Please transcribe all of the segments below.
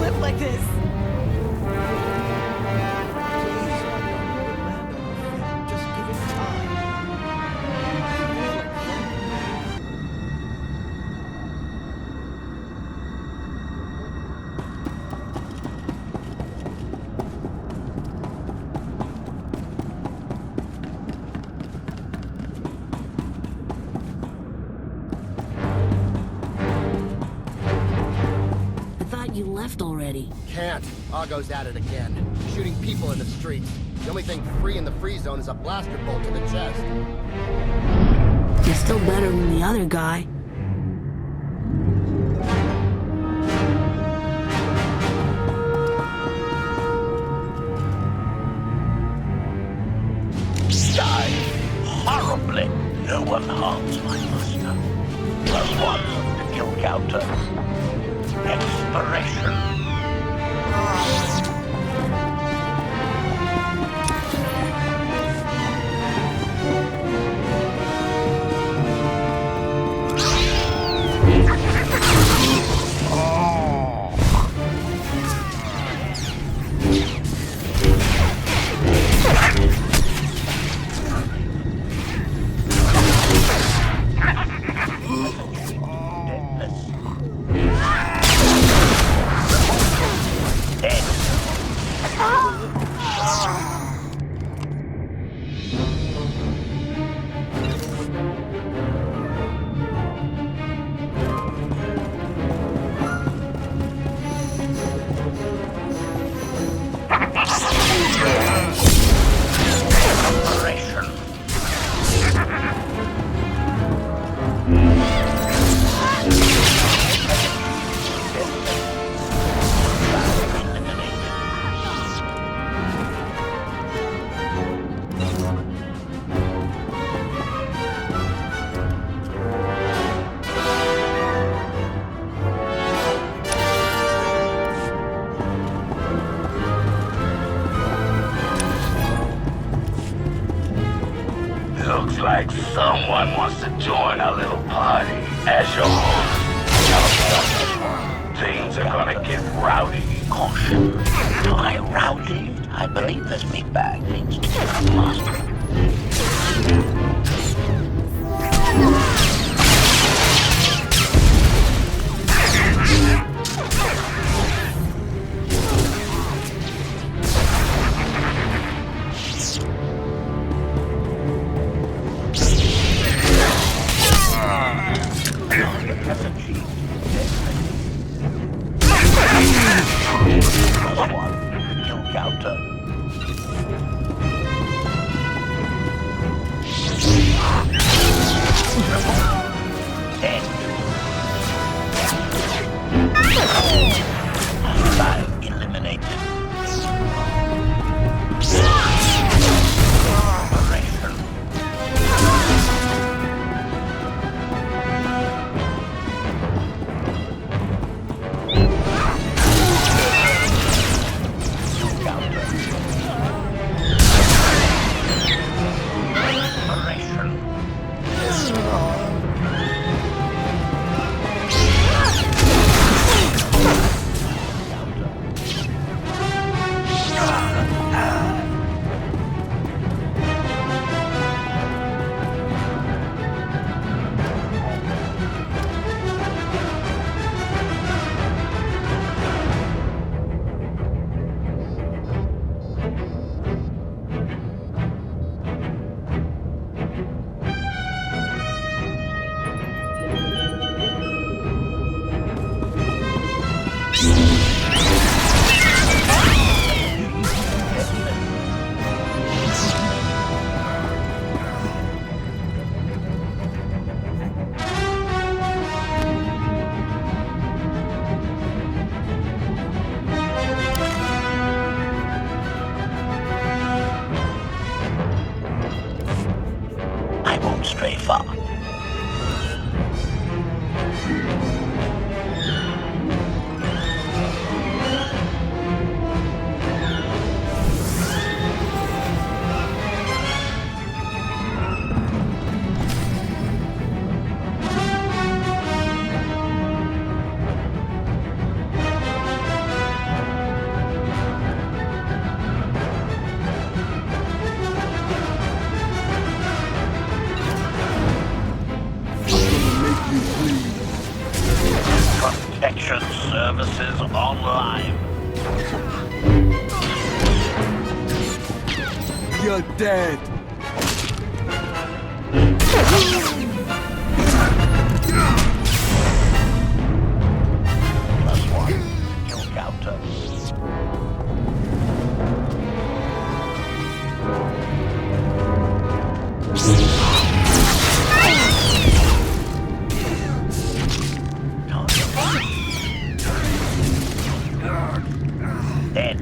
live like this. Please, land on your feet. Just give it time. You left already. Can't. Argo's at it again. Shooting people in the streets. The only thing free in the free zone is a blaster bolt to the chest. He's still better than the other guy. Die horribly. No one harms my master. +1 to kill counter. Expiration. Looks like someone wants to join our little party. As your host, things are gonna get rowdy. Caution. By rowdy, I believe this meatbag means to get a master. Stray far. services online. You're dead. +1 encounter. Dead.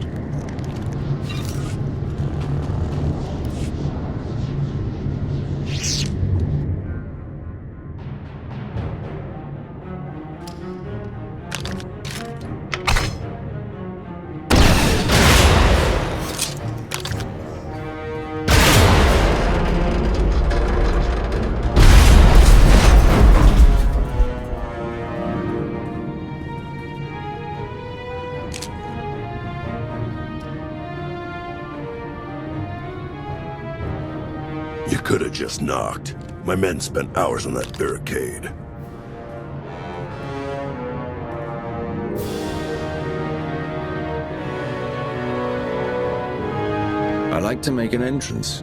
You could have just knocked. My men spent hours on that barricade. I like to make an entrance.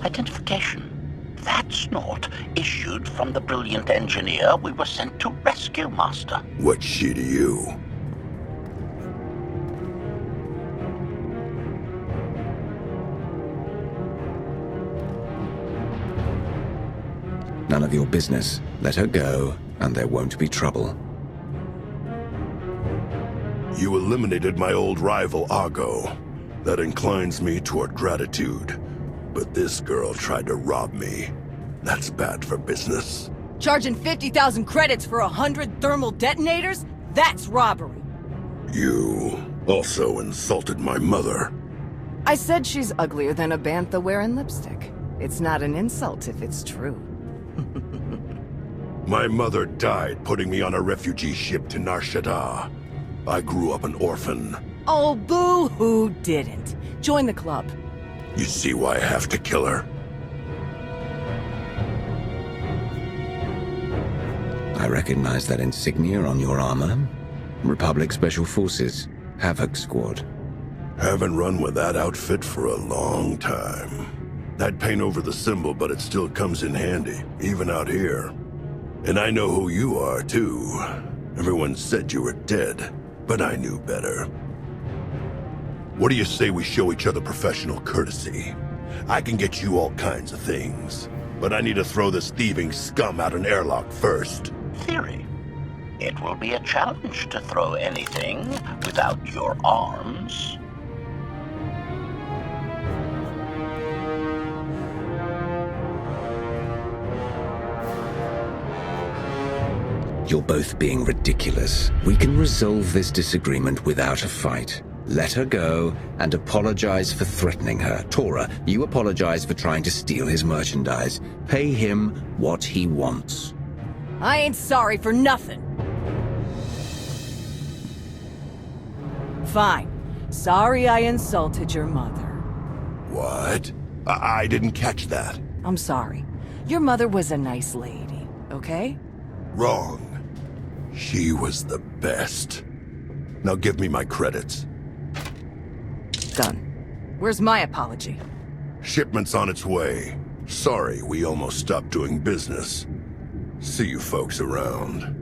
Identification. That's not issued from the brilliant engineer we were sent to rescue, Master. What's she to you? None of your business. Let her go, and there won't be trouble. You eliminated my old rival, Argo. That inclines me toward gratitude. But this girl tried to rob me. That's bad for business. Charging 50,000 credits for 100 thermal detonators? That's robbery. You also insulted my mother. I said she's uglier than a bantha wearing lipstick. It's not an insult if it's true. My mother died putting me on a refugee ship to Nar Shaddaa. I grew up an orphan. Oh, boo-hoo didn't. Join the club. You see why I have to kill her? I recognize that insignia on your armor. Republic Special Forces, Havoc Squad. Haven't run with that outfit for a long time. I'd paint over the symbol, but it still comes in handy, even out here. And I know who you are, too. Everyone said you were dead, but I knew better. What do you say we show each other professional courtesy? I can get you all kinds of things, but I need to throw this thieving scum out an airlock first. Theory. It will be a challenge to throw anything without your arms. You're both being ridiculous. We can resolve this disagreement without a fight. Let her go and apologize for threatening her. Tora, you apologize for trying to steal his merchandise. Pay him what he wants. I ain't sorry for nothing. Fine. Sorry I insulted your mother. What? I didn't catch that. I'm sorry. Your mother was a nice lady, okay? Wrong. She was the best. Now give me my credits. Done. Where's my apology? Shipment's on its way. Sorry, we almost stopped doing business. See you folks around.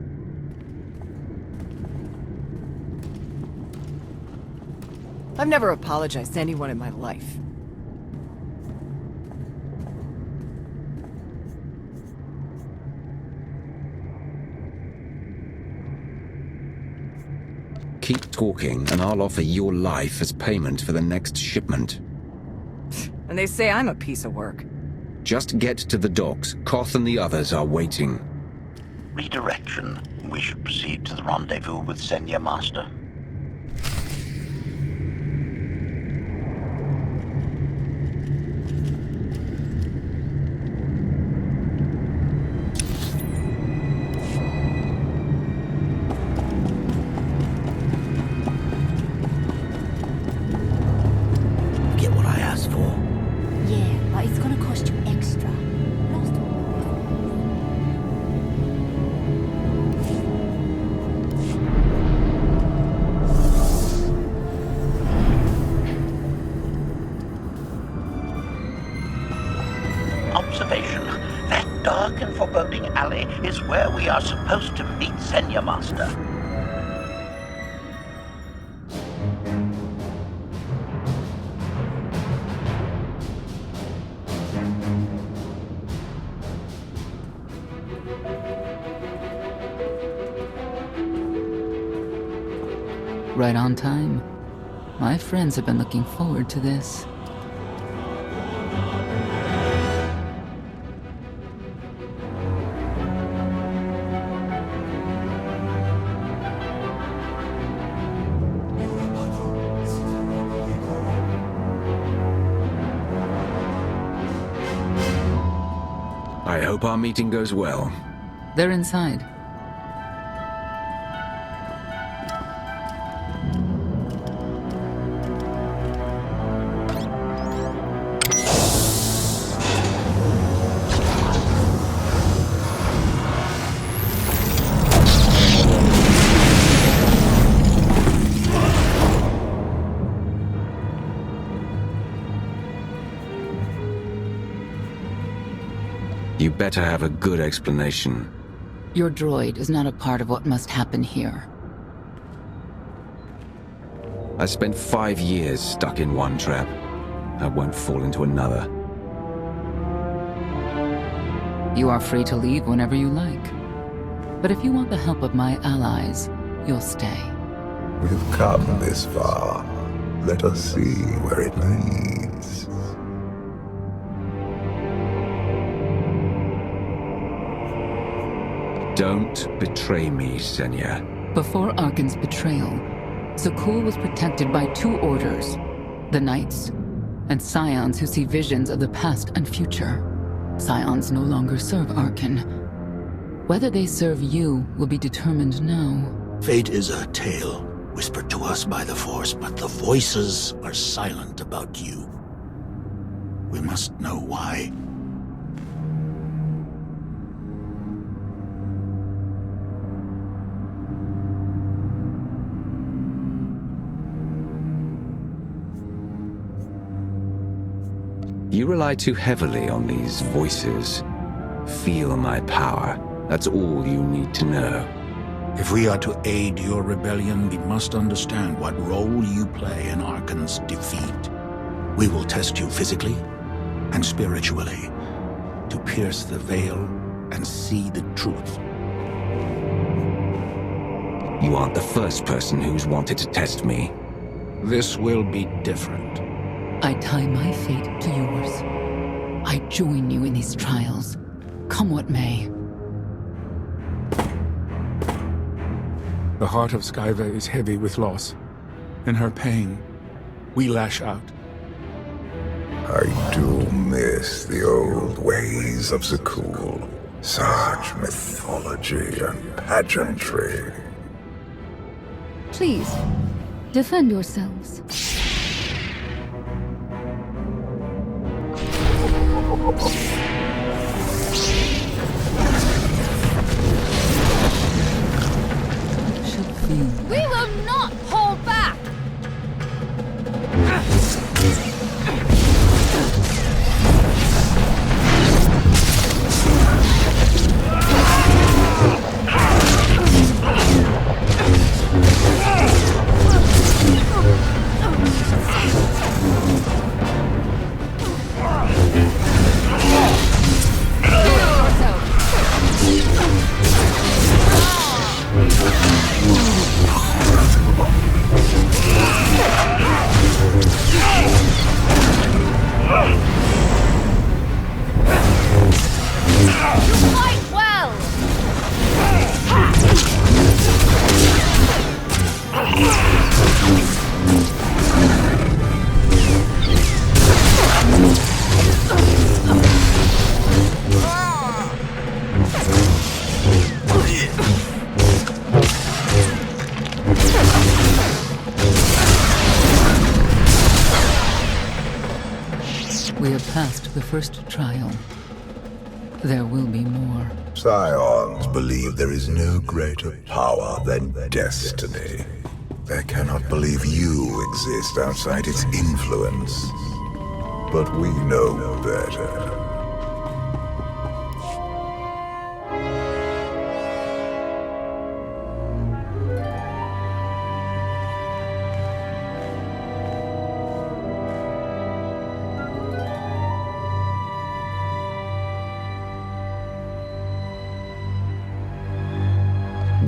I've never apologized to anyone in my life. Keep talking, and I'll offer your life as payment for the next shipment. And they say I'm a piece of work. Just get to the docks. Koth and the others are waiting. Redirection. We should proceed to the rendezvous with Senior Master. Get what I asked for. Yeah, but it's gonna cost you extra. Last is where we are supposed to meet Senior Master. Right on time. My friends have been looking forward to this. I hope our meeting goes well. They're inside. You better have a good explanation. Your droid is not a part of what must happen here. I spent 5 years stuck in one trap. I won't fall into another. You are free to leave whenever you like. But if you want the help of my allies, you'll stay. We've come this far. Let us see where it leads. Don't betray me, Senya. Before Arkan's betrayal, Zakul was protected by 2 orders. The Knights, and Scions who see visions of the past and future. Scions no longer serve Arkan. Whether they serve you will be determined now. Fate is a tale whispered to us by the Force, but the voices are silent about you. We must know why. You rely too heavily on these voices. Feel my power. That's all you need to know. If we are to aid your rebellion, we must understand what role you play in Arkan's defeat. We will test you physically and spiritually to pierce the veil and see the truth. You aren't the first person who's wanted to test me. This will be different. I tie my fate to yours. I join you in these trials, come what may. The heart of Skyva is heavy with loss. In her pain, we lash out. I do miss the old ways of Zakul. Such mythology and pageantry. Please, defend yourselves. We will not hold back! We have passed the first trial. There will be more. Scions believe there is no greater power than destiny. They cannot believe you exist outside its influence. But we know better.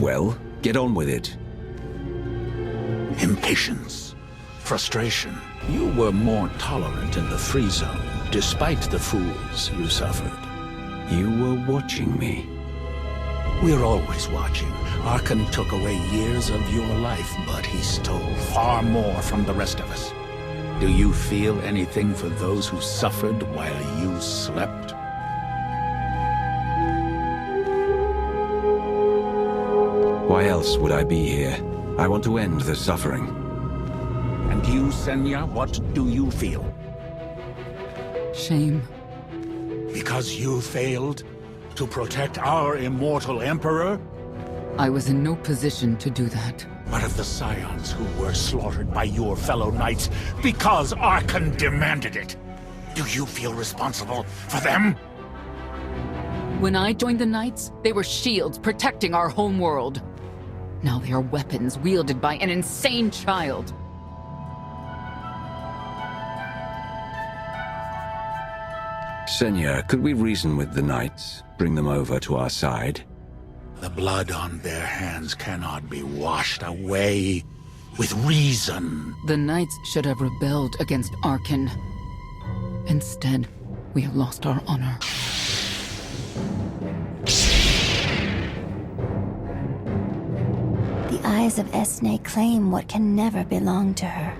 Well, get on with it. Impatience, frustration. You were more tolerant in the free zone, despite the fools you suffered. You were watching me. We're always watching. Arkan took away years of your life, but he stole far more from the rest of us. Do you feel anything for those who suffered while you slept? Why else would I be here? I want to end the suffering. And you, Senya, what do you feel? Shame. Because you failed to protect our immortal Emperor? I was in no position to do that. But of the Scions who were slaughtered by your fellow knights because Arkan demanded it, do you feel responsible for them? When I joined the Knights, they were shields protecting our homeworld. Now they are weapons wielded by an insane child. Senya, could we reason with the Knights? Bring them over to our side? The blood on their hands cannot be washed away with reason. The Knights should have rebelled against Arkan. Instead, we have lost our honor. The eyes of Esne claim what can never belong to her.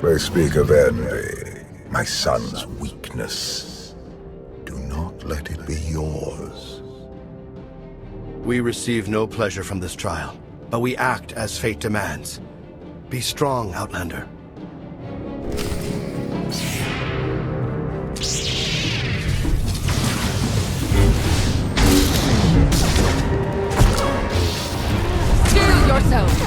They speak of envy, my son's weakness. Do not let it be yours. We receive no pleasure from this trial, but we act as fate demands. Be strong, Outlander. Steel yourself!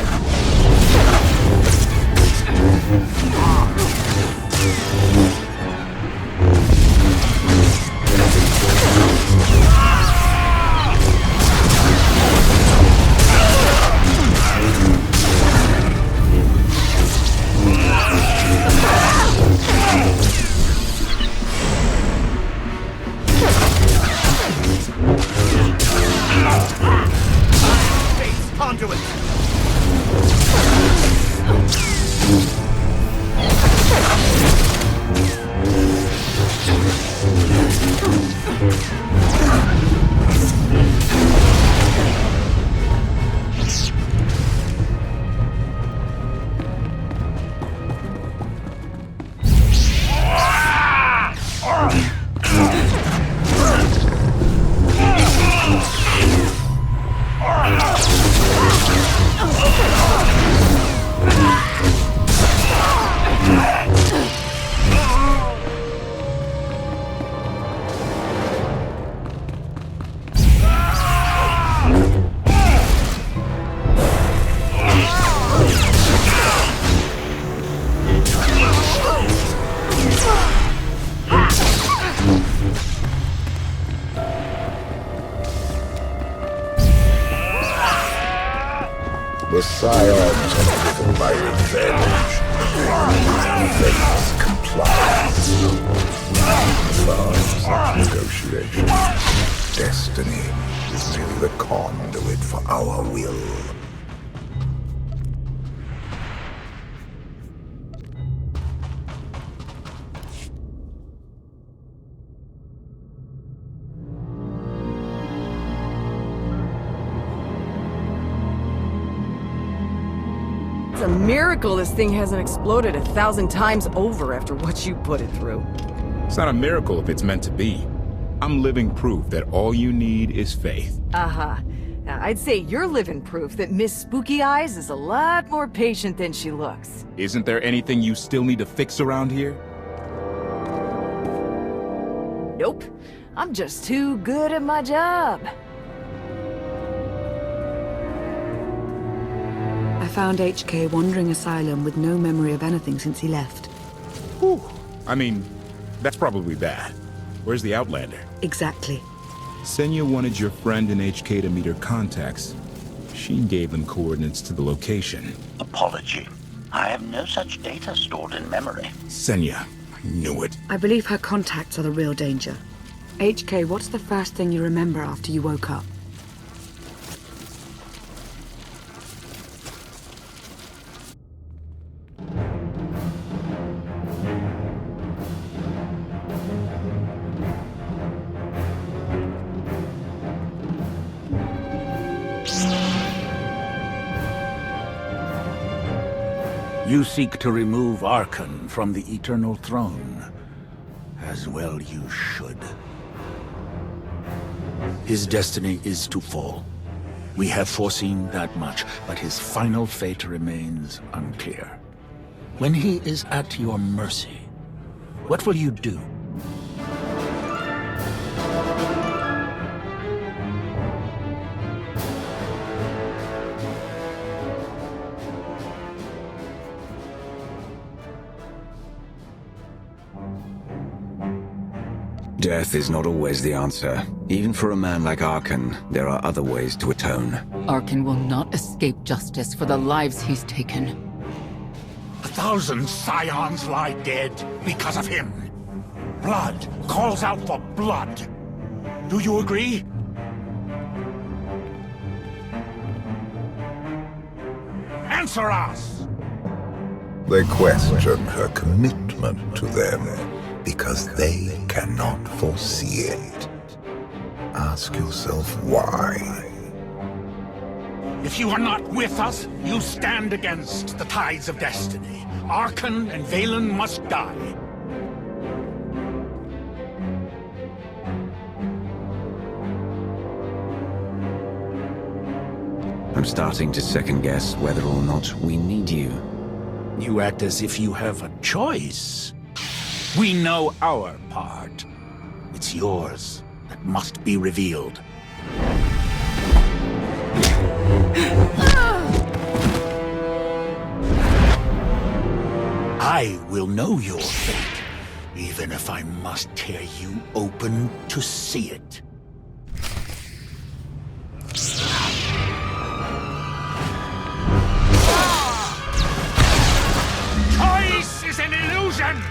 Conduit! The Scions have driven my revenge. Fate's compliance. Large negotiation. Destiny is merely the conduit for our will. It's a miracle this thing hasn't exploded 1,000 times over after what you put it through. It's not a miracle if it's meant to be. I'm living proof that all you need is faith. Uh-huh. Now, I'd say you're living proof that Miss Spooky Eyes is a lot more patient than she looks. Isn't there anything you still need to fix around here? Nope. I'm just too good at my job. I found HK wandering asylum with no memory of anything since he left. Whew. I mean, that's probably bad. Where's the Outlander? Exactly. Senya wanted your friend in HK to meet her contacts. She gave them coordinates to the location. Apology. I have no such data stored in memory. Senya, I knew it. I believe her contacts are the real danger. HK, what's the first thing you remember after you woke up? You seek to remove Archon from the Eternal Throne. As well you should. His destiny is to fall. We have foreseen that much, but his final fate remains unclear. When he is at your mercy, what will you do? Death is not always the answer. Even for a man like Archon, there are other ways to atone. Archon will not escape justice for the lives he's taken. 1,000 Scions lie dead because of him. Blood calls out for blood. Do you agree? Answer us! They question her commitment to them because they cannot foresee it. Ask yourself why. If you are not with us, you stand against the tides of destiny. Archon and Valen must die. I'm starting to second-guess whether or not we need you. You act as if you have a choice. We know our part. It's yours that must be revealed. I will know your fate, even if I must tear you open to see it. Choice is an illusion!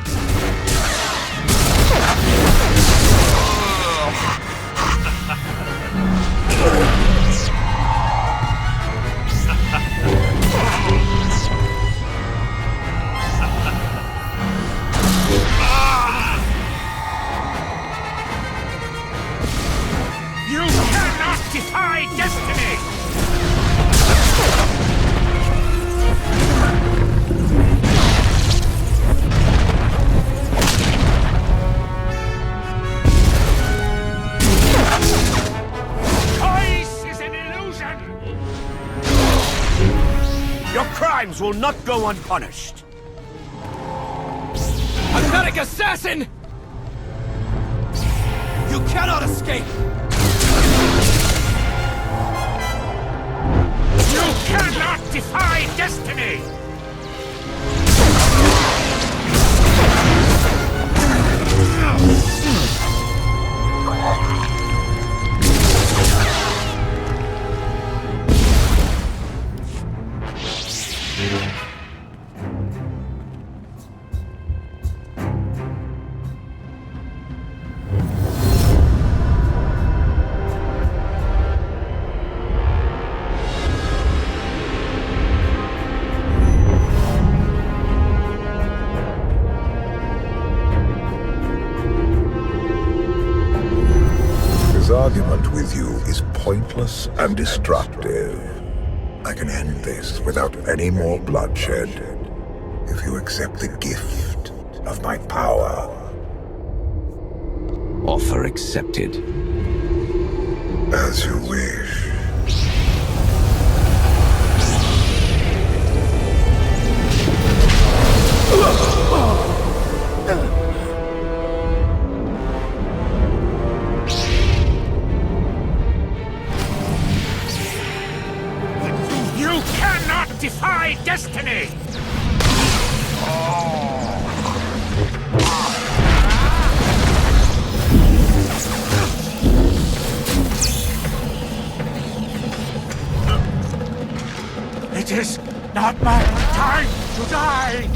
You cannot defy destiny! Choice is an illusion! Your crimes will not go unpunished. Pathetic assassin! You cannot escape! You cannot defy destiny! Argument with you is pointless and destructive. I can end this without any more bloodshed if you accept the gift of my power. Offer accepted. As you wish. Defy destiny! It is not my time to die!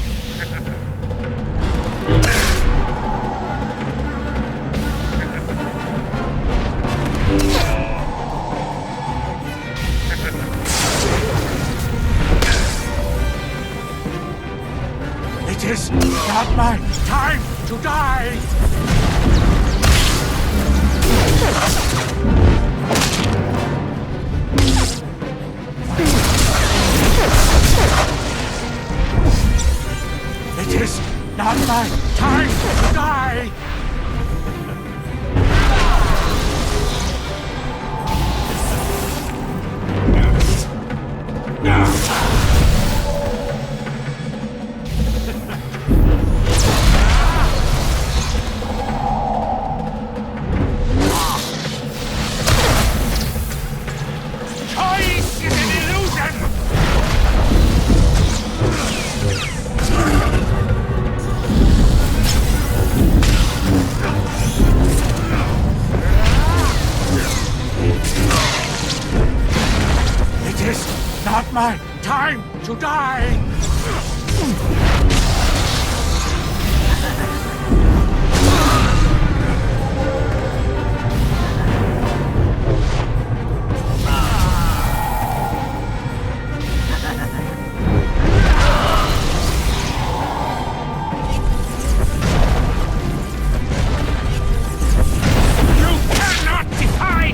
It is not my time to die! not my time to die! Choice is an illusion! It is not my time to die!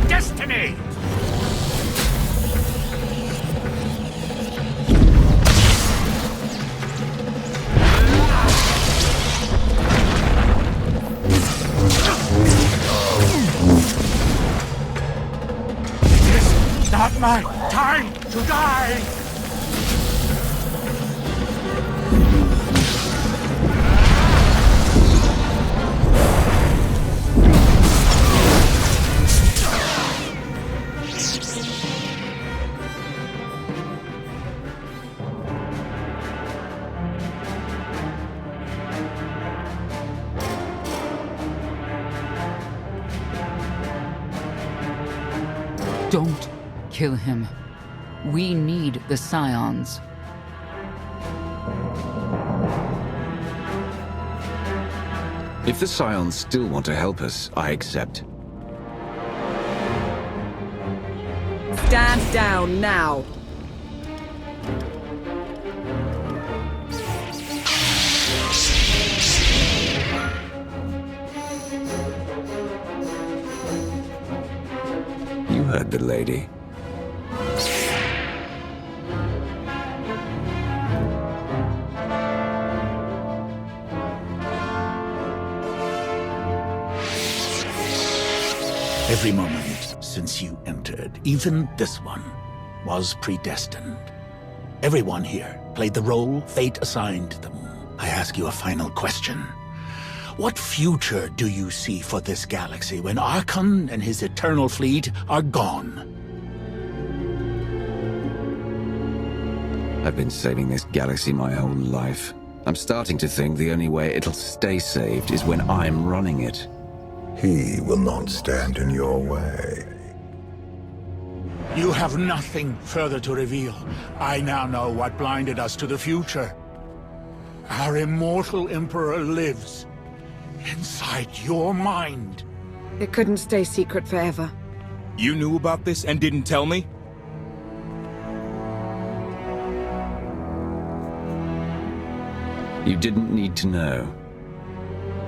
Destiny! It is not my time to die! Don't kill him. We need the Scions. If the Scions still want to help us, I accept. Stand down now. You heard the lady. Every moment since you entered, even this one, was predestined. Everyone here played the role fate assigned them. I ask you a final question. What future do you see for this galaxy when Archon and his eternal fleet are gone? I've been saving this galaxy my whole life. I'm starting to think the only way it'll stay saved is when I'm running it. He will not stand in your way. You have nothing further to reveal. I now know what blinded us to the future. Our immortal Emperor lives inside your mind. It couldn't stay secret forever. You knew about this and didn't tell me? You didn't need to know.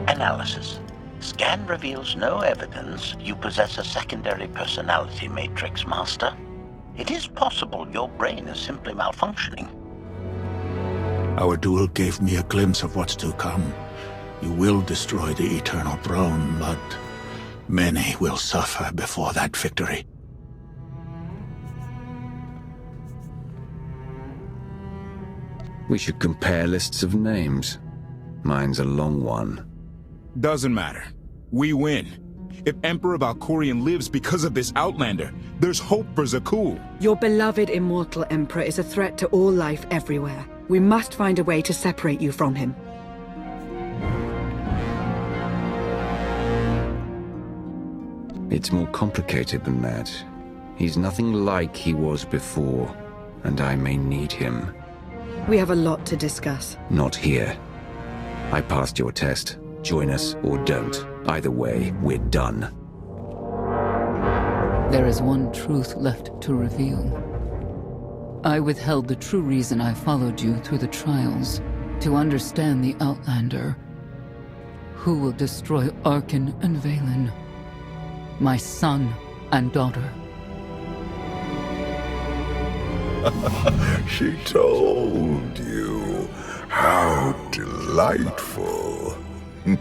Analysis. Scan reveals no evidence you possess a secondary personality matrix, Master. It is possible your brain is simply malfunctioning. Our duel gave me a glimpse of what's to come. You will destroy the Eternal Throne, but many will suffer before that victory. We should compare lists of names. Mine's a long one. Doesn't matter. We win. If Emperor Valkorion lives because of this Outlander, there's hope for Zakuul. Your beloved immortal Emperor is a threat to all life everywhere. We must find a way to separate you from him. It's more complicated than that. He's nothing like he was before, and I may need him. We have a lot to discuss. Not here. I passed your test. Join us or don't. Either way, we're done. There is one truth left to reveal. I withheld the true reason I followed you through the trials, to understand the Outlander. Who will destroy Archon and Valen? My son and daughter. She told you. How delightful. You're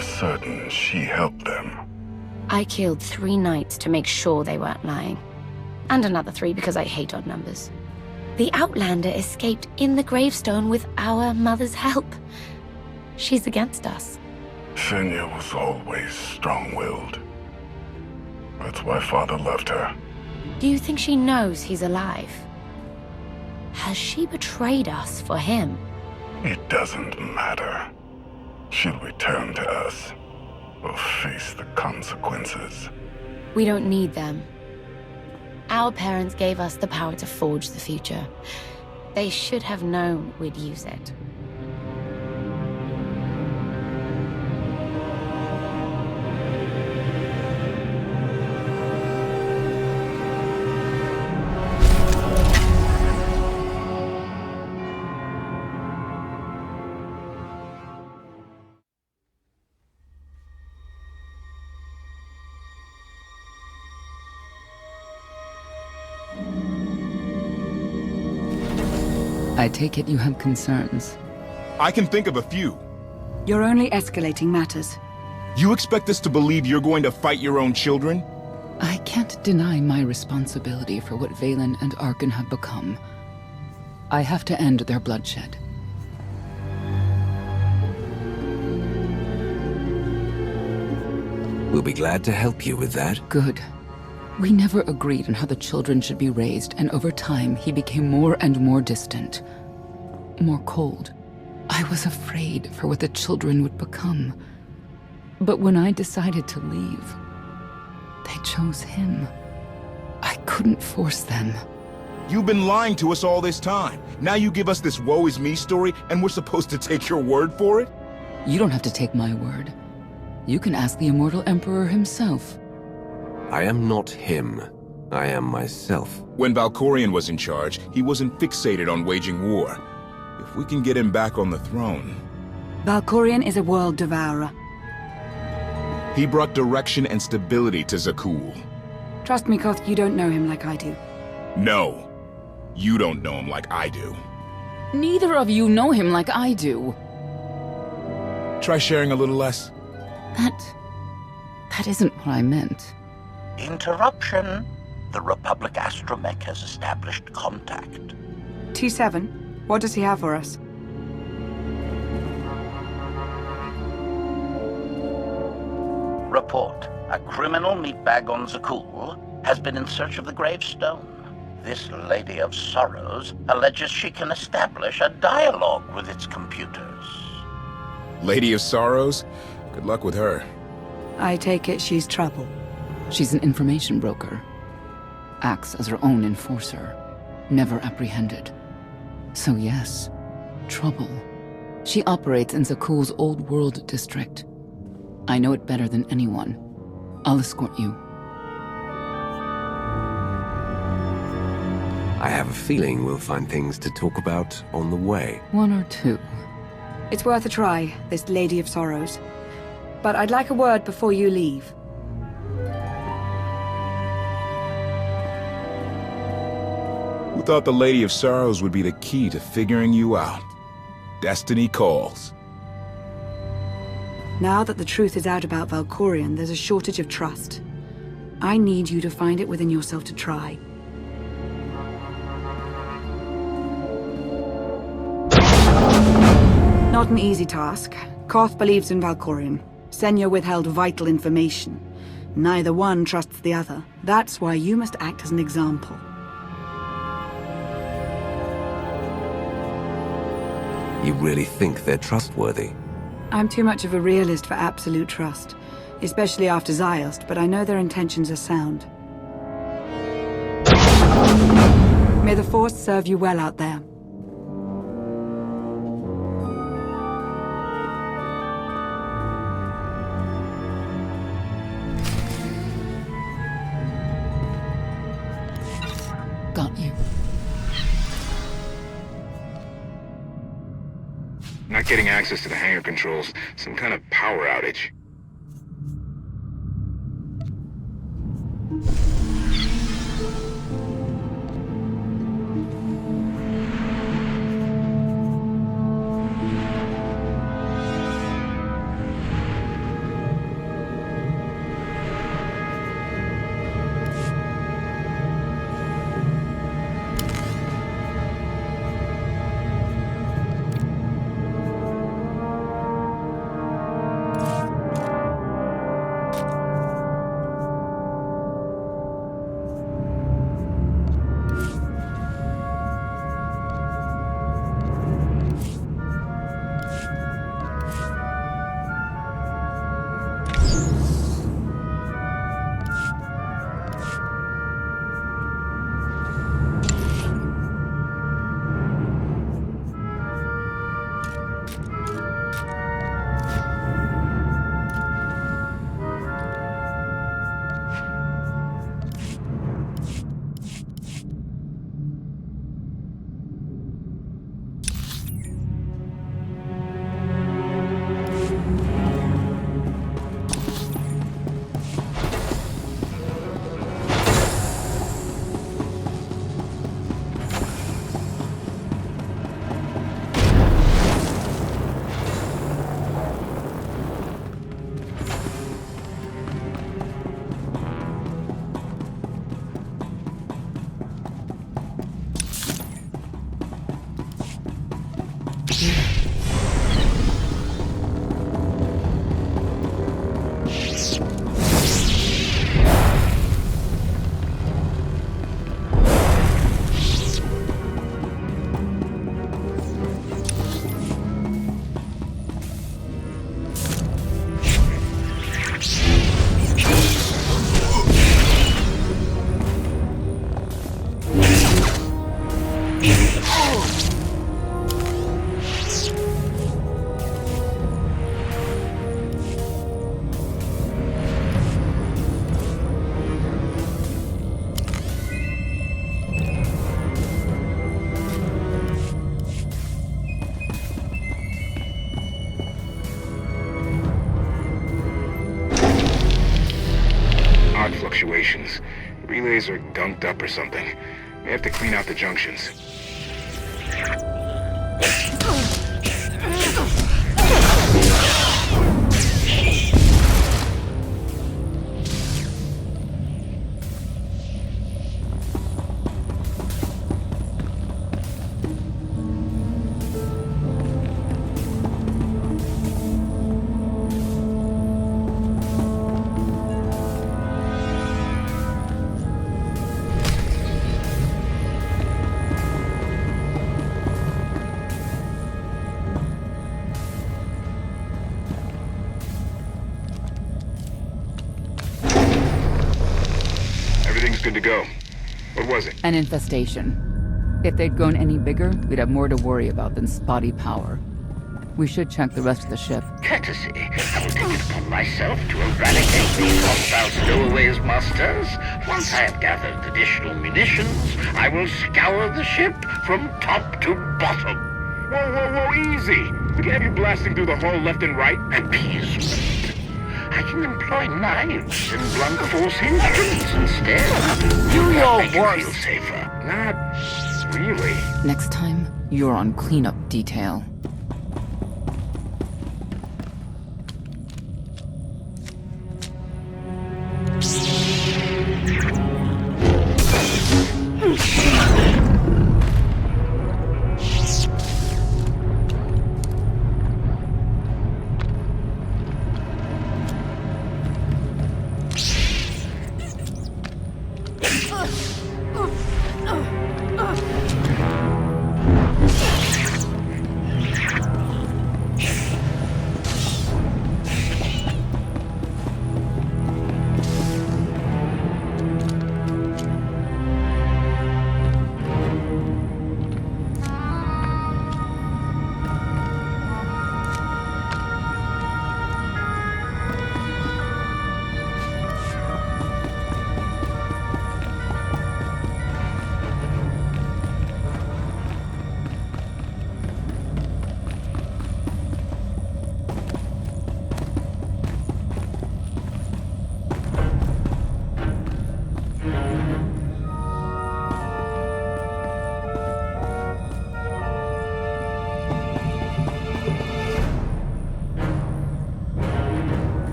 certain she helped them? I killed 3 knights to make sure they weren't lying. And another 3 because I hate odd numbers. The Outlander escaped in the gravestone with our mother's help. She's against us. Senya was always strong-willed. That's why Father left her. Do you think she knows he's alive? Has she betrayed us for him? It doesn't matter. She'll return to us. We'll face the consequences. We don't need them. Our parents gave us the power to forge the future. They should have known we'd use it. I take it you have concerns. I can think of a few. You're only escalating matters. You expect us to believe you're going to fight your own children? I can't deny my responsibility for what Vaylin and Arkan have become. I have to end their bloodshed. We'll be glad to help you with that. Good. We never agreed on how the children should be raised, and over time he became more and more distant. More cold. I was afraid for what the children would become. But when I decided to leave, they chose him. I couldn't force them. You've been lying to us all this time. Now you give us this woe is me story, and we're supposed to take your word for it? You don't have to take my word. You can ask the Immortal Emperor himself. I am not him. I am myself. When Valkorion was in charge, he wasn't fixated on waging war. If we can get him back on the throne... Valkorion is a world devourer. He brought direction and stability to Zakuul. Trust me, Koth, you don't know him like I do. No. You don't know him like I do. Neither of you know him like I do. Try sharing a little less. That isn't what I meant. Interruption. The Republic astromech has established contact. T7, what does he have for us? Report. A criminal meatbag on Zakuul has been in search of the gravestone. This Lady of Sorrows alleges she can establish a dialogue with its computers. Lady of Sorrows? Good luck with her. I take it she's trouble. She's an information broker. Acts as her own enforcer. Never apprehended. So yes, trouble. She operates in Zakuul's Old World district. I know it better than anyone. I'll escort you. I have a feeling we'll find things to talk about on the way. 1 or 2. It's worth a try, this Lady of Sorrows. But I'd like a word before you leave. Who thought the Lady of Sorrows would be the key to figuring you out? Destiny calls. Now that the truth is out about Valkorion, there's a shortage of trust. I need you to find it within yourself to try. Not an easy task. Koth believes in Valkorion. Senya withheld vital information. Neither one trusts the other. That's why you must act as an example. You really think they're trustworthy? I'm too much of a realist for absolute trust, especially after Ziost, but I know their intentions are sound. May the Force serve you well out there. Got you. Not getting access to the hangar controls. Some kind of power outage. situations. Relays are gunked up or something. May have to clean out the junctions. Good to go. What was it? An infestation. If they'd grown any bigger, we'd have more to worry about than spotty power. We should check the rest of the ship. Courtesy. I will take it upon myself to eradicate these hostile stowaways, masters. Once I have gathered additional munitions, I will scour the ship from top to bottom. Whoa, easy! We can have you blasting through the hull left and right. Appeasement. I can employ knives and blunt force instruments instead. Do your Make it worst. feel safer. Not really. Next time, you're on cleanup detail.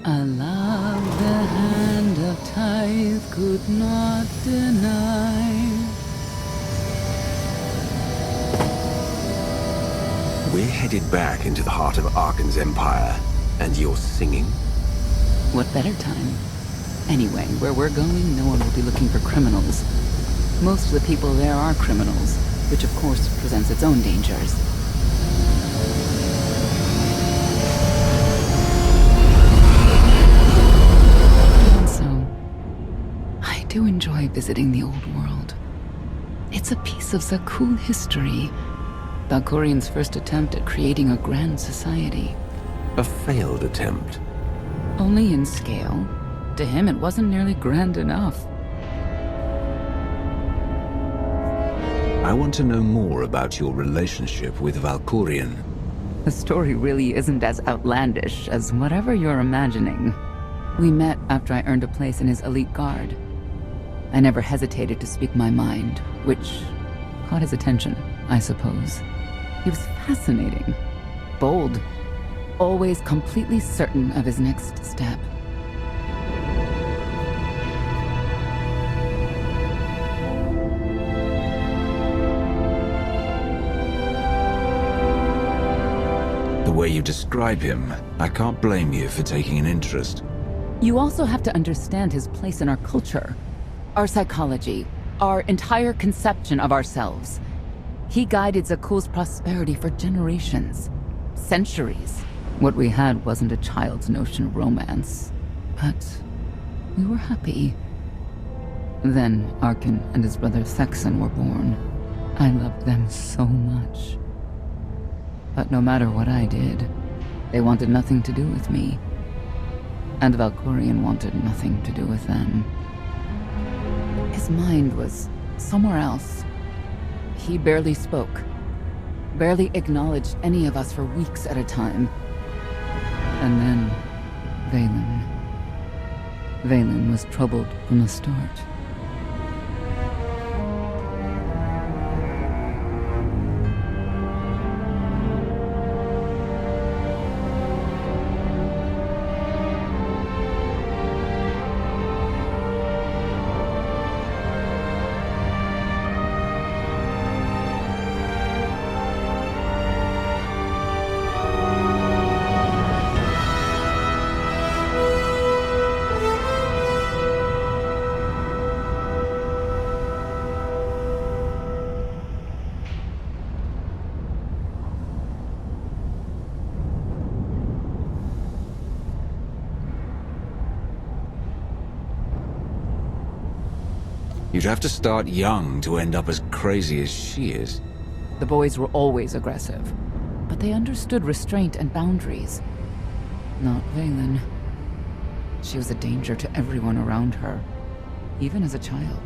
A love the hand of tithe could not deny. We're headed back into the heart of Arkan's empire, and you're singing? What better time? Anyway, where we're going, no one will be looking for criminals. Most of the people there are criminals, which of course presents its own dangers. I do enjoy visiting the old world. It's a piece of Zakuul history. Valkorian's first attempt at creating a grand society. A failed attempt. Only in scale. To him, it wasn't nearly grand enough. I want to know more about your relationship with Valkorian. The story really isn't as outlandish as whatever you're imagining. We met after I earned a place in his elite guard. I never hesitated to speak my mind, which caught his attention, I suppose. He was fascinating, bold, always completely certain of his next step. The way you describe him, I can't blame you for taking an interest. You also have to understand his place in our culture, our psychology, our entire conception of ourselves. He guided Zakuul's prosperity for generations, centuries. What we had wasn't a child's notion of romance, but we were happy. Then Arkan and his brother Thexan were born. I loved them so much. But no matter what I did, they wanted nothing to do with me. And Valkorian wanted nothing to do with them. His mind was somewhere else. He barely spoke, barely acknowledged any of us for weeks at a time. And then, Valen was troubled from the start. You'd have to start young to end up as crazy as she is. The boys were always aggressive, but they understood restraint and boundaries. Not Valen. She was a danger to everyone around her, even as a child.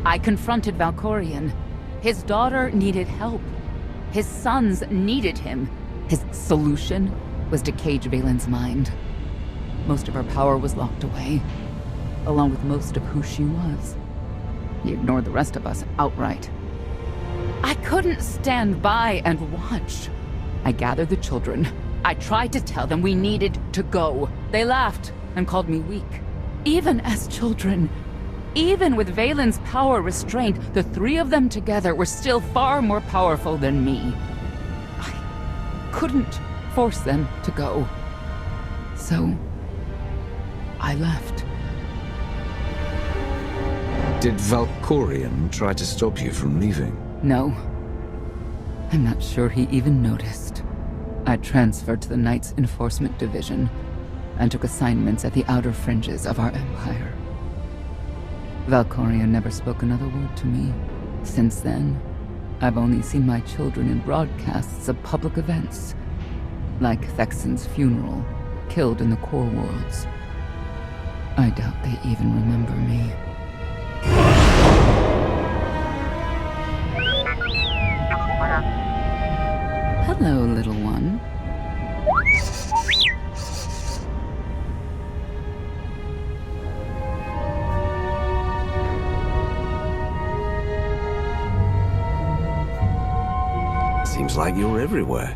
I confronted Valkorian. His daughter needed help. His sons needed him. His solution was to cage Valen's mind. Most of her power was locked away, along with most of who she was. He ignored the rest of us outright. I couldn't stand by and watch. I gathered the children. I tried to tell them we needed to go. They laughed and called me weak. Even as children, even with Valen's power restrained, the three of them together were still far more powerful than me. I couldn't force them to go. So, I left. Did Valkorian try to stop you from leaving? No. I'm not sure he even noticed. I transferred to the Knights Enforcement Division and took assignments at the outer fringes of our empire. Valkorion never spoke another word to me. Since then, I've only seen my children in broadcasts of public events, like Thexen's funeral, killed in the core worlds. I doubt they even remember me. Hello, little one. Seems like you're everywhere.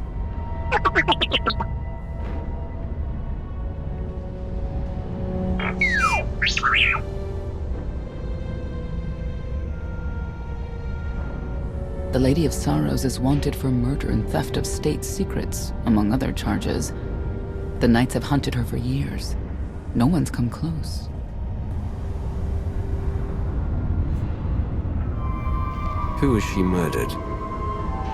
The Lady of Sorrows is wanted for murder and theft of state secrets, among other charges. The Knights have hunted her for years. No one's come close. Who has she murdered?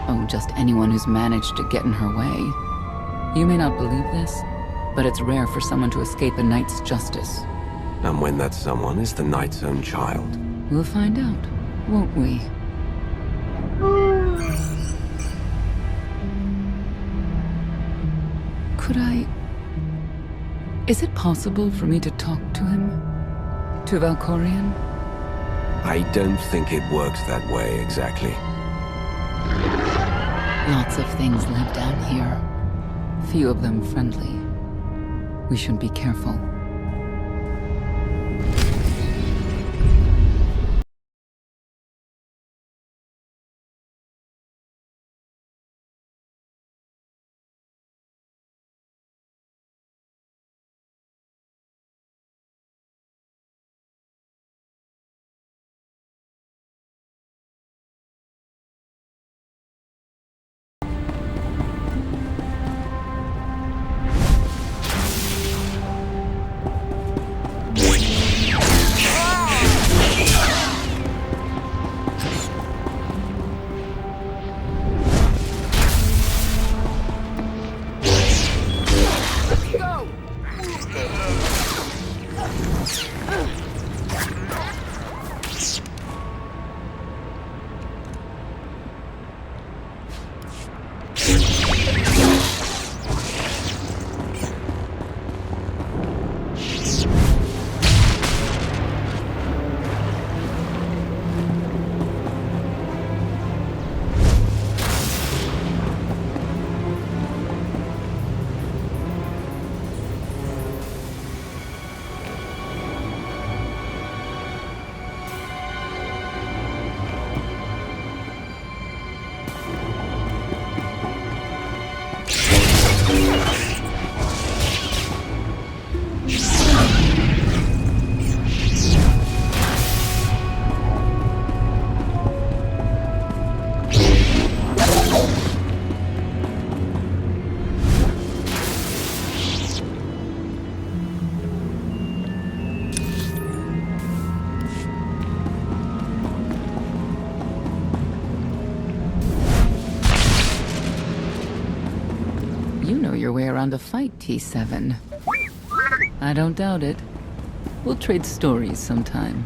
Oh, just anyone who's managed to get in her way. You may not believe this, but it's rare for someone to escape a Knight's justice. And when that someone is the Knight's own child? We'll find out, won't we? Could I... Is it possible for me to talk to him? To Valkorion? I don't think it works that way, exactly. Lots of things live down here. Few of them friendly. We should be careful. Your way around a fight, T7. I don't doubt it. We'll trade stories sometime.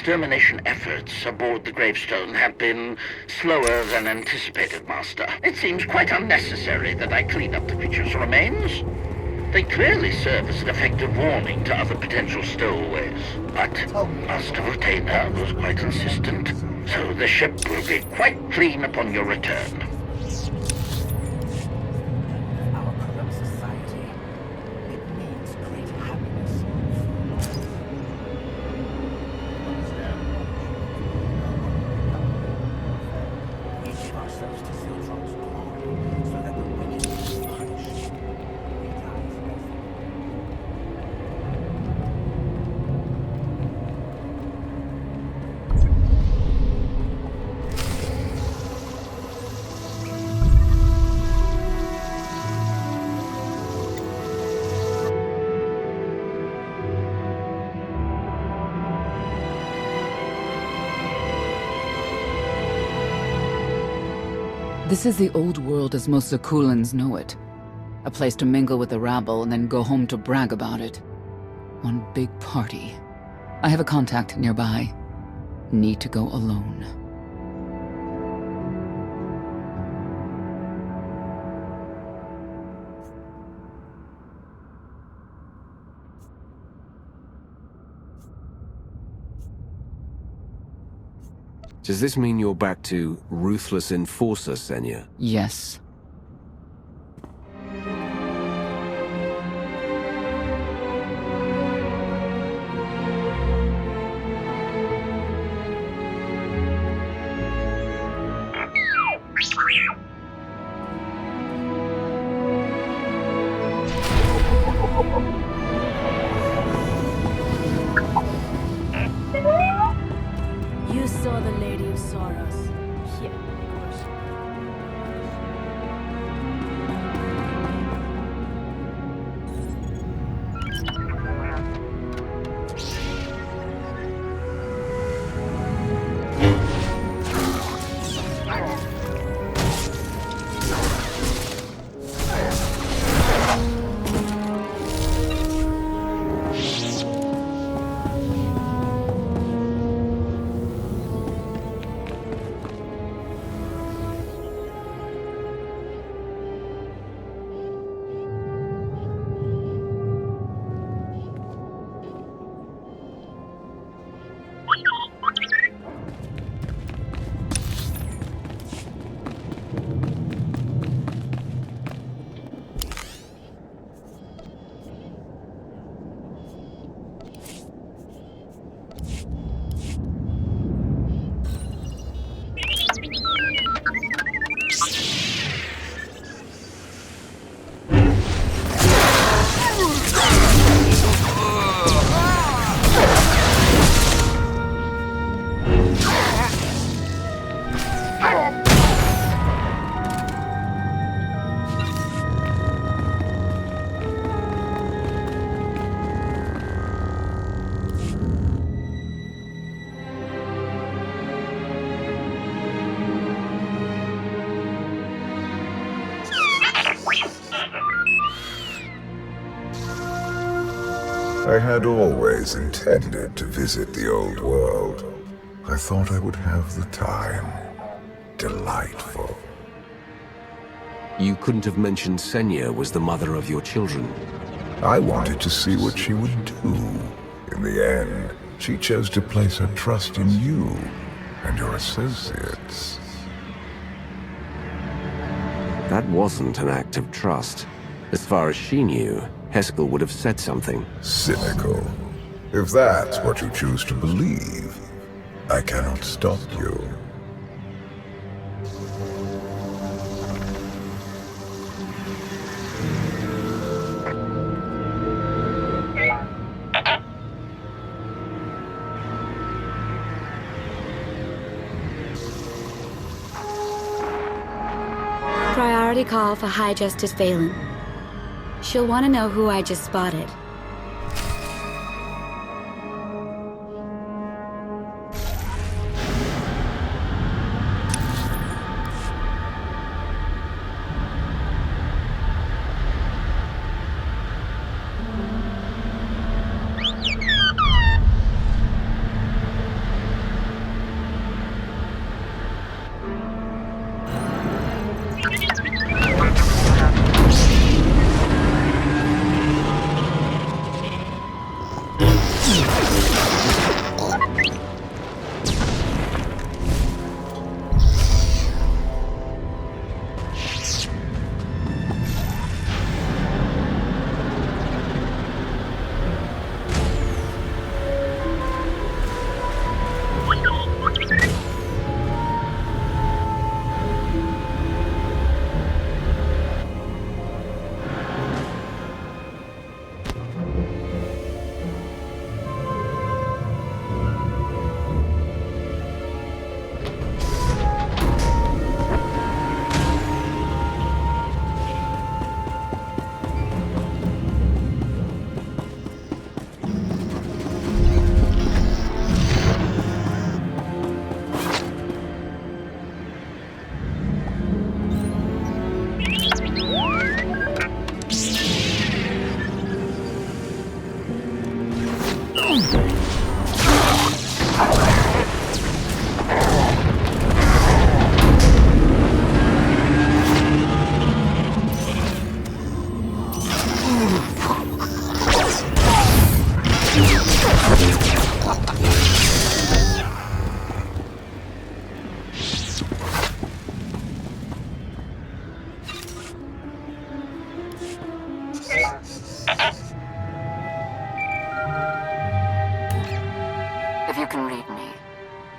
extermination efforts aboard the gravestone have been slower than anticipated, Master. It seems quite unnecessary that I clean up the creature's remains. They clearly serve as an effective warning to other potential stowaways. But Master Vveaver was quite insistent, so the ship will be quite clean upon your return. Our corrupt society, it needs great happiness. We give ourselves to Siltron's glory, so that the wicked is punished. We die for it. This is the old world as most Zakuulans know it. A place to mingle with the rabble and then go home to brag about it. One big party. I have a contact nearby. Need to go alone. Does this mean you're back to ruthless enforcer, Senya? Yes. You saw the Lady of Sorrows. Yeah, of course. I had always intended to visit the old world. I thought I would have the time. Delightful. You couldn't have mentioned Senya was the mother of your children. I wanted to see what she would do. In the end, she chose to place her trust in you and your associates. That wasn't an act of trust. As far as she knew, Heskel would have said something. Cynical. If that's what you choose to believe, I cannot stop you. Priority call for High Justice Valen. She'll want to know who I just spotted.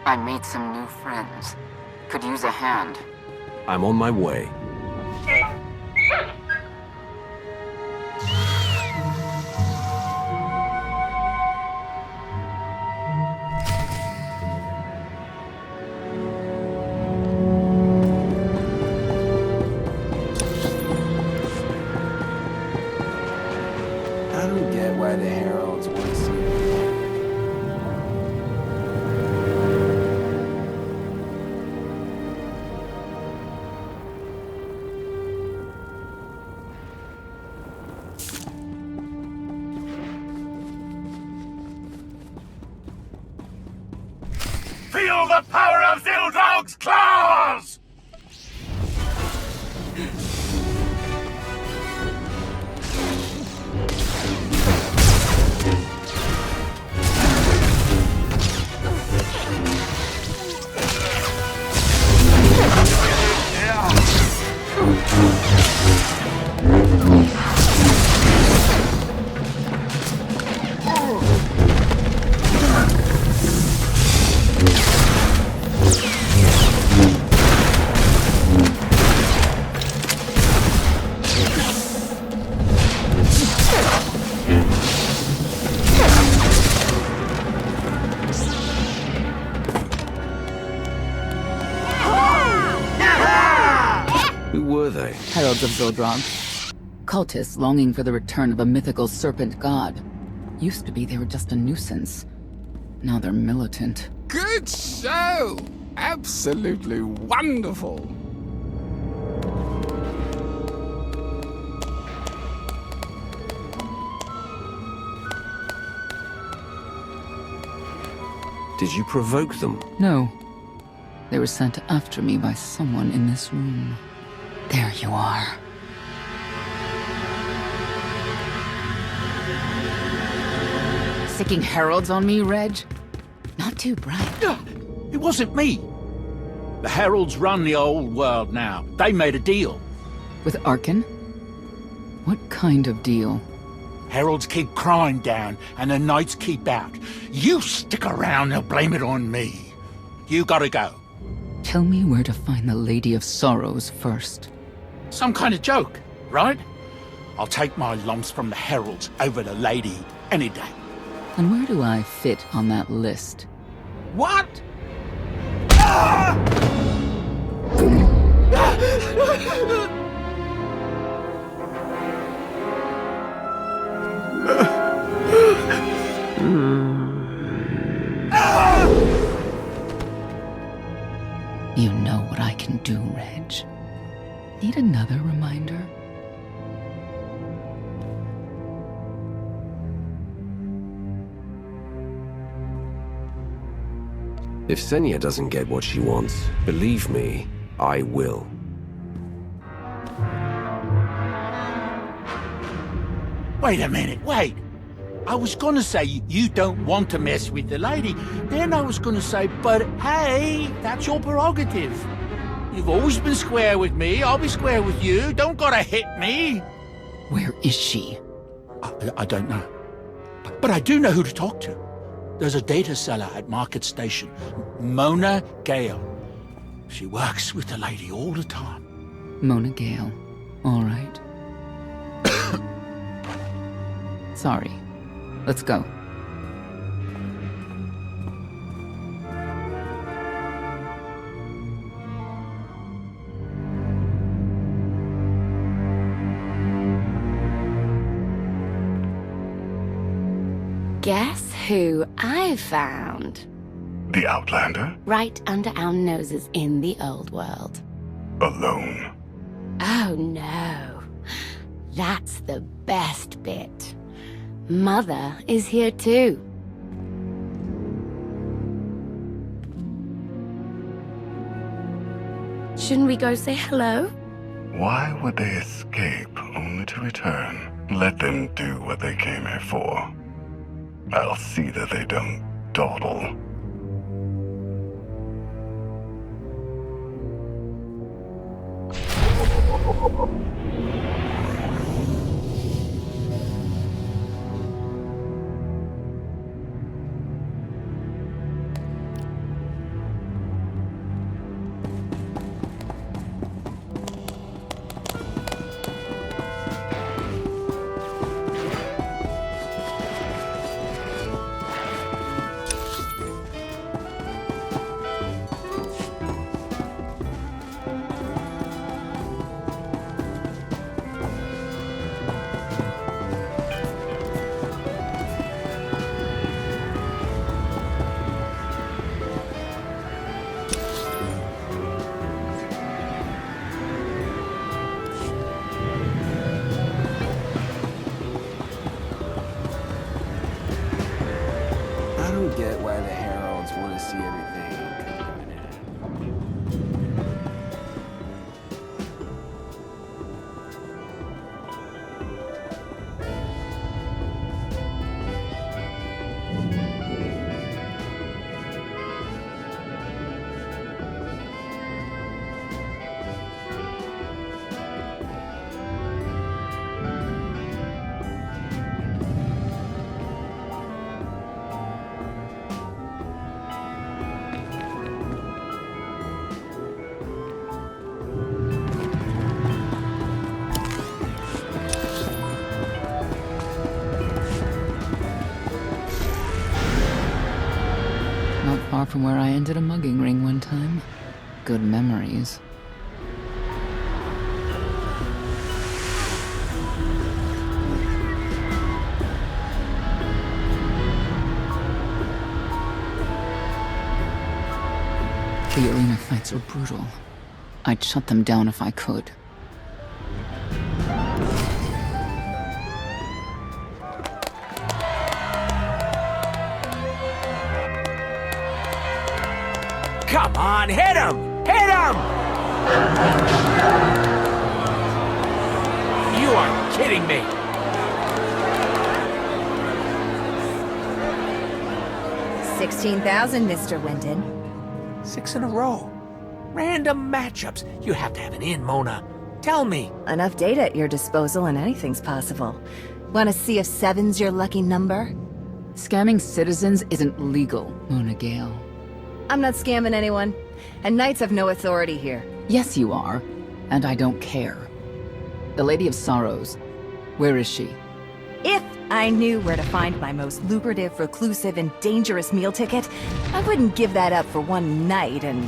I made some new friends. Could use a hand. I'm on my way. I don't get why the heralds want to see me. Feel the power of Wolfdog's claws! Heralds of Xildrog. Cultists longing for the return of a mythical serpent god. Used to be they were just a nuisance. Now they're militant. Good show! Absolutely wonderful! Did you provoke them? No. They were sent after me by someone in this room. There you are. Sicking heralds on me, Reg? Not too bright. It wasn't me. The heralds run the old world now. They made a deal. With Arkan? What kind of deal? Heralds keep crime down, and the knights keep out. You stick around, they'll blame it on me. You gotta go. Tell me where to find the Lady of Sorrows first. Some kind of joke, right? I'll take my lumps from the heralds over the lady any day. And where do I fit on that list? What? You know what I can do, Reg. Need another reminder? If Senya doesn't get what she wants, believe me, I will. Wait a minute, wait. I was gonna say you don't want to mess with the lady. Then I was gonna say, but hey, that's your prerogative. You've always been square with me, I'll be square with you. Don't gotta hit me. Where is she? I don't know. But I do know who to talk to. There's a data seller at Market Station, Mona Gale. She works with the lady all the time. Mona Gale. All right. Sorry. Let's go. Guess who I found? The Outlander? Right under our noses in the old world. Alone? Oh no. That's the best bit. Mother is here too. Shouldn't we go say hello? Why would they escape only to return? Let them do what they came here for. I'll see that they don't dawdle. see everything coming in. Far from where I ended a mugging ring one time. Good memories. The arena fights are brutal. I'd shut them down if I could. Come on, hit him! Hit him! You are kidding me! $16,000, Mr. Wyndon. 6 in a row. Random matchups. You have to have an in, Mona. Tell me. Enough data at your disposal and anything's possible. Want to see if 7's your lucky number? Scamming citizens isn't legal, Mona Gale. I'm not scamming anyone. And Knights have no authority here. Yes, you are. And I don't care. The Lady of Sorrows. Where is she? If I knew where to find my most lucrative, reclusive, and dangerous meal ticket, I wouldn't give that up for one night and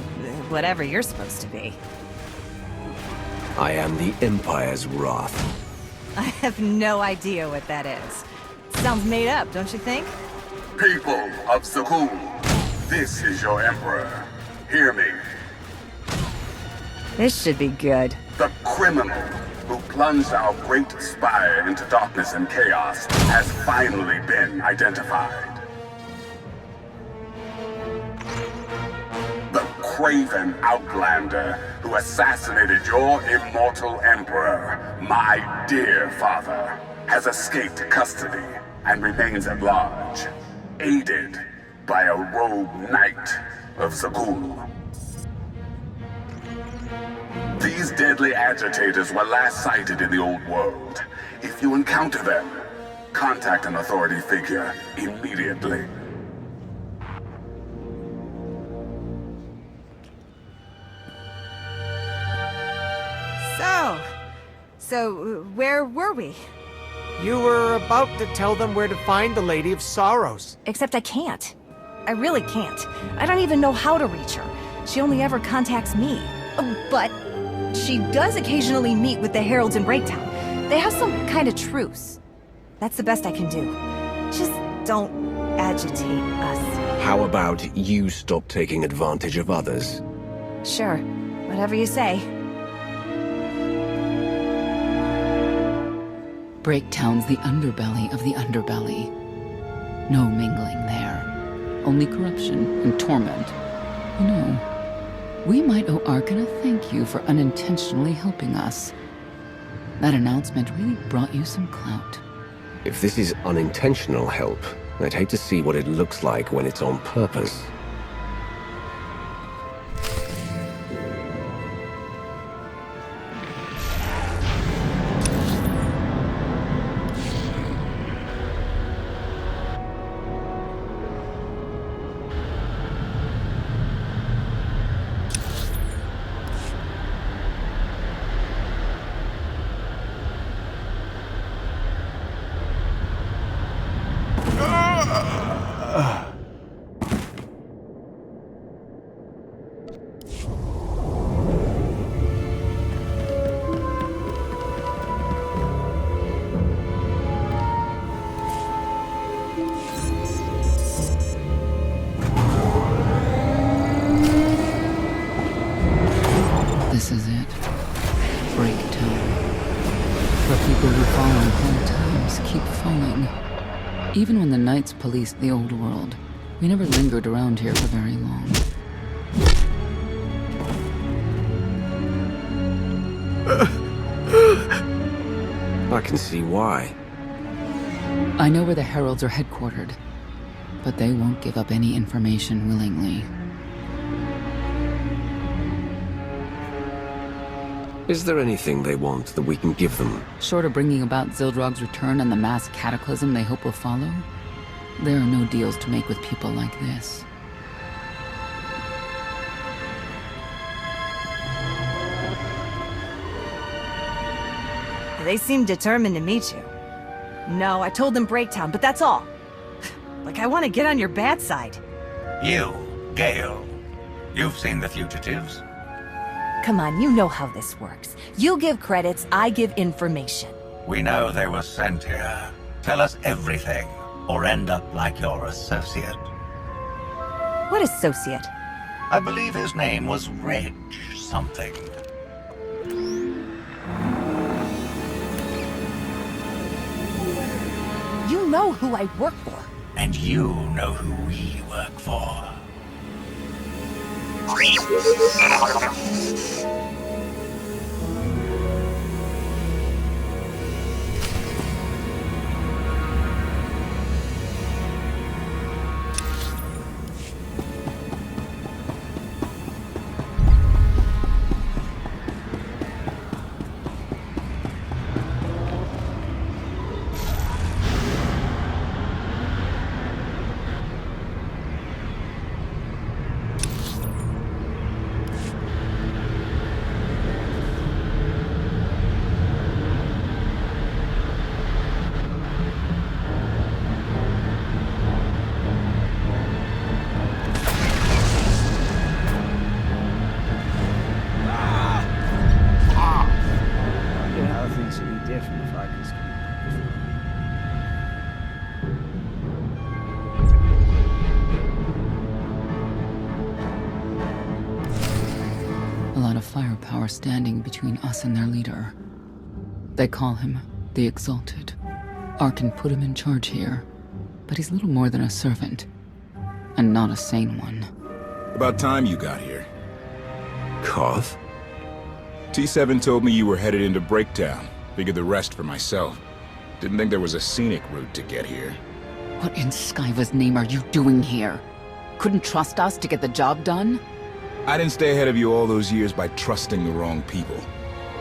whatever you're supposed to be. I am the Empire's wrath. I have no idea what that is. Sounds made up, don't you think? People of Zakuul, this is your Emperor. Hear me. This should be good. The criminal who plunged our great spire into darkness and chaos has finally been identified. The craven outlander who assassinated your immortal Emperor, my dear father, has escaped custody and remains at large, aided by a rogue knight of Zakuul. These deadly agitators were last sighted in the old world. If you encounter them, contact an authority figure immediately. So where were we? You were about to tell them where to find the Lady of Sorrows. Except I can't. I really can't. I don't even know how to reach her. She only ever contacts me. Oh, but she does occasionally meet with the Heralds in Breaktown. They have some kind of truce. That's the best I can do. Just don't agitate us. How about you stop taking advantage of others? Sure. Whatever you say. Breaktown's the underbelly of the underbelly. No mingling there. Only corruption and torment. You know, we might owe Arkan a thank you for unintentionally helping us. That announcement really brought you some clout. If this is unintentional help, I'd hate to see what it looks like when it's on purpose. This is it. Breaktown. Where people who fall in hard times keep falling. Even when the Knights policed the old world, We never lingered around here for very long. I can see why. I know where the Heralds are headquartered, but they won't give up any information willingly. Is there anything they want that we can give them? Short of bringing about Xildrog's return and the mass cataclysm they hope will follow, there are no deals to make with people like this. They seem determined to meet you. No, I told them Breaktown, but that's all. Like I want to get on your bad side. You, Gale. You've seen the fugitives. Come on, you know how this works. You give credits, I give information. We know they were sent here. Tell us everything, or end up like your associate. What associate? I believe his name was Reg something. You know who I work for. And you know who we work for. Firepower standing between us and their leader. They call him the Exalted. Arkin put him in charge here, but he's little more than a servant, and not a sane one. About time you got here. Koth? T7 told me you were headed into Breakdown. Figured the rest for myself. Didn't think there was a scenic route to get here. What in Skyva's name are you doing here? Couldn't trust us to get the job done? I didn't stay ahead of you all those years by trusting the wrong people.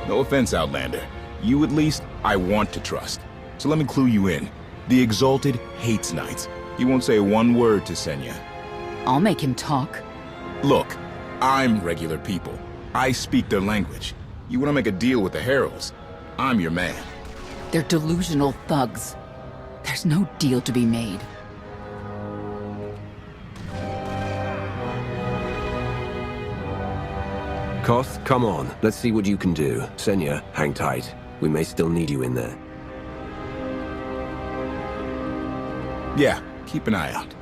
No offense, Outlander. You at least, I want to trust. So let me clue you in. The Exalted hates Knights. He won't say one word to Senya. I'll make him talk. Look, I'm regular people. I speak their language. You want to make a deal with the Heralds? I'm your man. They're delusional thugs. There's no deal to be made. Koth, come on. Let's see what you can do. Senya, hang tight. We may still need you in there. Yeah, keep an eye out.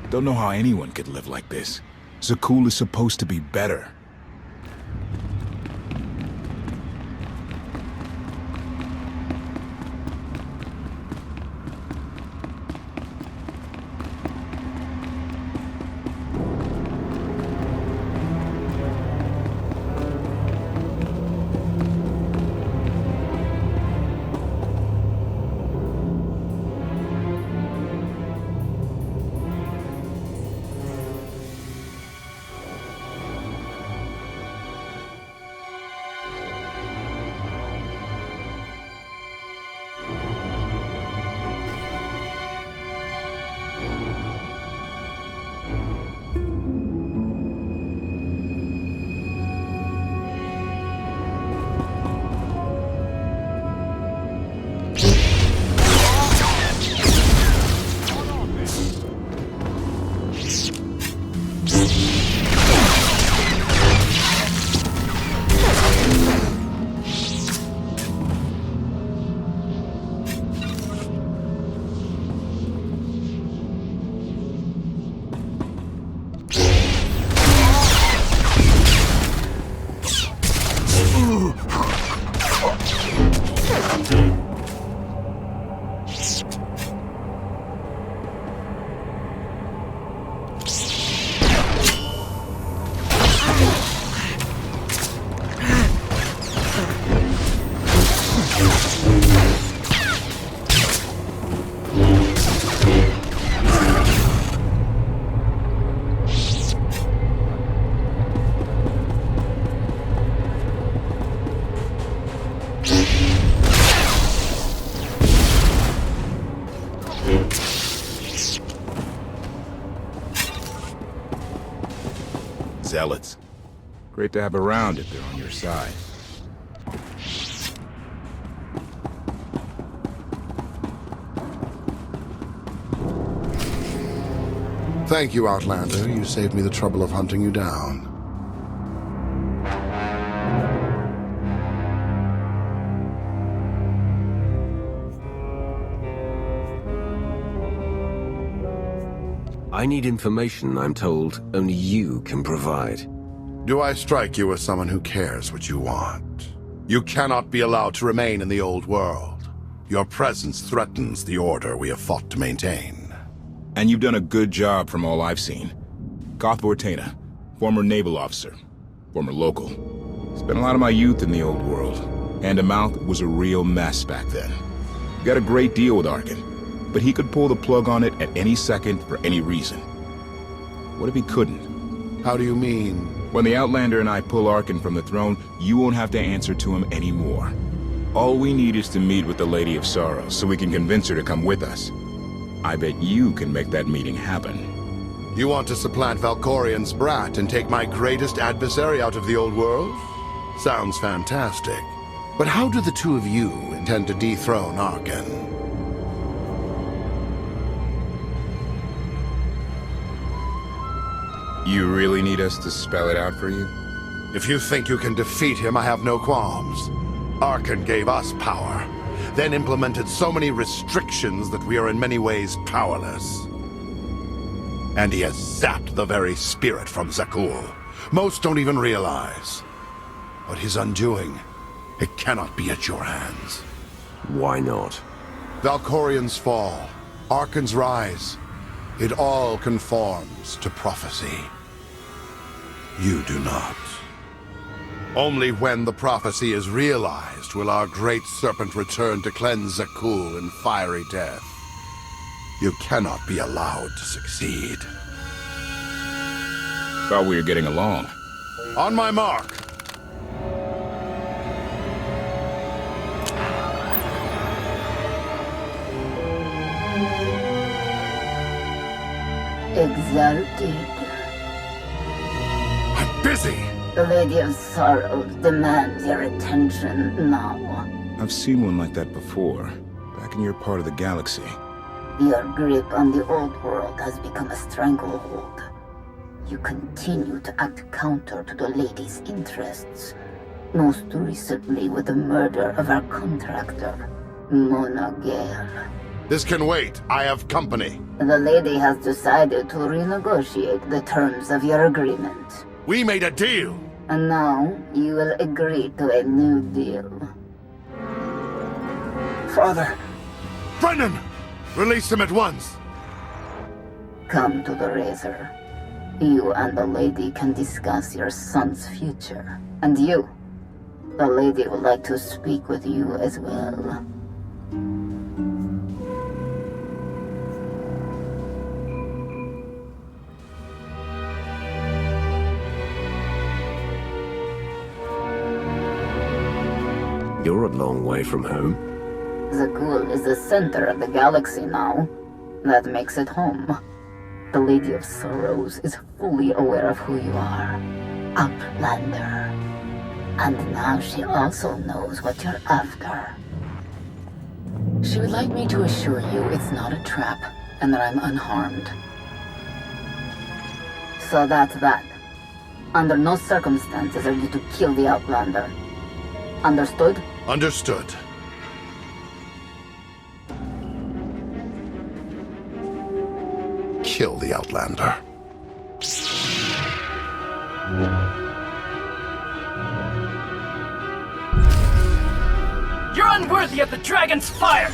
Don't know how anyone could live like this. Zakul is supposed to be better. Zealots. Great to have around if they're on your side. Thank you, Outlander. You saved me the trouble of hunting you down. I need information I'm told only you can provide. Do I strike you as someone who cares what you want? You cannot be allowed to remain in the old world. Your presence threatens the order we have fought to maintain. And you've done a good job from all I've seen. Koth Vortena, former naval officer, former local. Spent a lot of my youth in the old world. Hand-to-mouth was a real mess back then. Got a great deal with Arkan, but he could pull the plug on it at any second for any reason. What if he couldn't? How do you mean? When the Outlander and I pull Arkan from the throne, you won't have to answer to him anymore. All we need is to meet with the Lady of Sorrows so we can convince her to come with us. I bet you can make that meeting happen. You want to supplant Valkorian's brat and take my greatest adversary out of the old world? Sounds fantastic. But how do the two of you intend to dethrone Arkan? You really need us to spell it out for you? If you think you can defeat him, I have no qualms. Arkan gave us power, then implemented so many restrictions that we are in many ways powerless. And he has sapped the very spirit from Zakuul. Most don't even realize. But his undoing, it cannot be at your hands. Why not? Valkorian's fall, Arkan's rise, it all conforms to prophecy. You do not. Only when the prophecy is realized will our great serpent return to cleanse Zakuul in fiery death. You cannot be allowed to succeed. Thought we were getting along. On my mark. Exalted. I'm busy! The Lady of Sorrows demands your attention now. I've seen one like that before, back in your part of the galaxy. Your grip on the old world has become a stranglehold. You continue to act counter to the Lady's interests, most recently with the murder of our contractor, Mona Gale. This can wait. I have company. The Lady has decided to renegotiate the terms of your agreement. We made a deal! And now, you will agree to a new deal. Father! Brennan! Release him at once! Come to the Razor. You and the Lady can discuss your son's future. And you, the Lady would like to speak with you as well. You're a long way from home. Zakuul is the center of the galaxy now. That makes it home. The Lady of Sorrows is fully aware of who you are. Outlander. And now she also knows what you're after. She would like me to assure you it's not a trap, and that I'm unharmed. So that's that. Under no circumstances are you to kill the Outlander. Understood? Understood. Kill the Outlander. You're unworthy of the dragon's fire!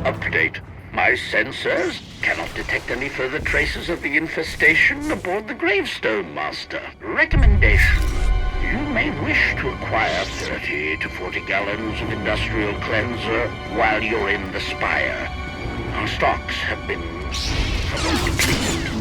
Update. My sensors cannot detect any further traces of the infestation aboard the Gravestone, Master. Recommendation. You may wish to acquire 30 to 40 gallons of industrial cleanser while you're in the Spire. Our stocks have been somewhat depleted.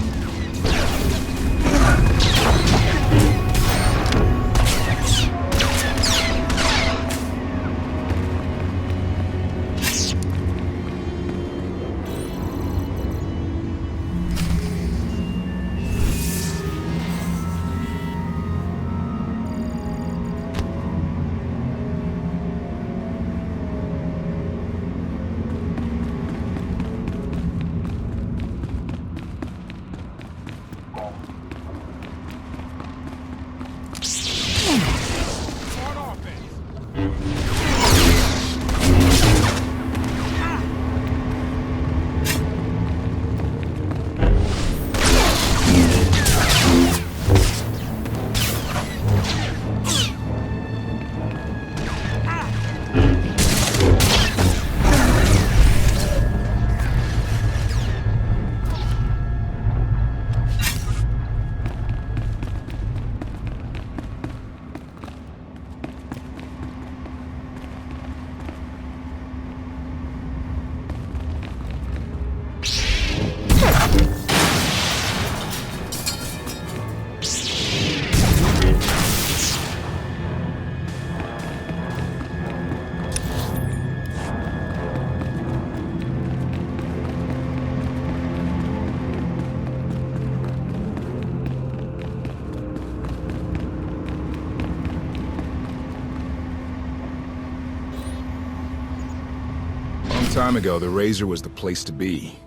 Time ago, the Razor was the place to be.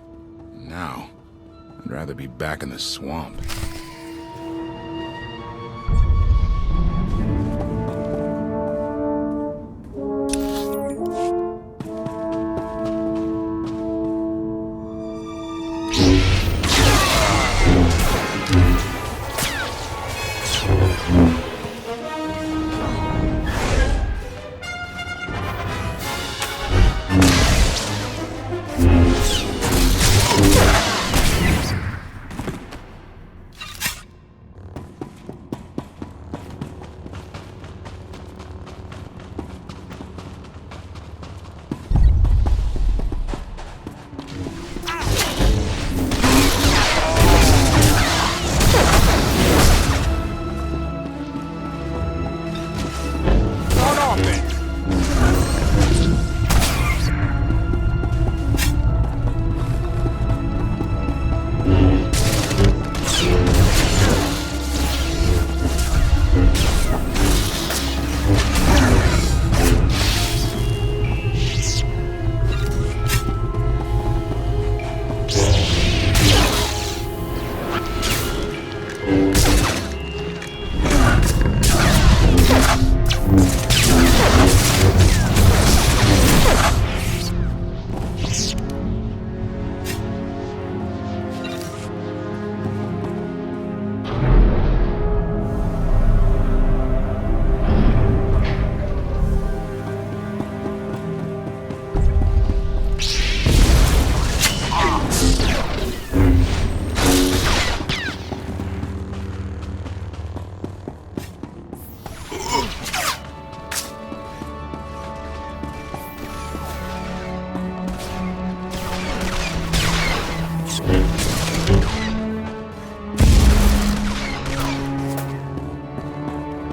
Now, I'd rather be back in the swamp.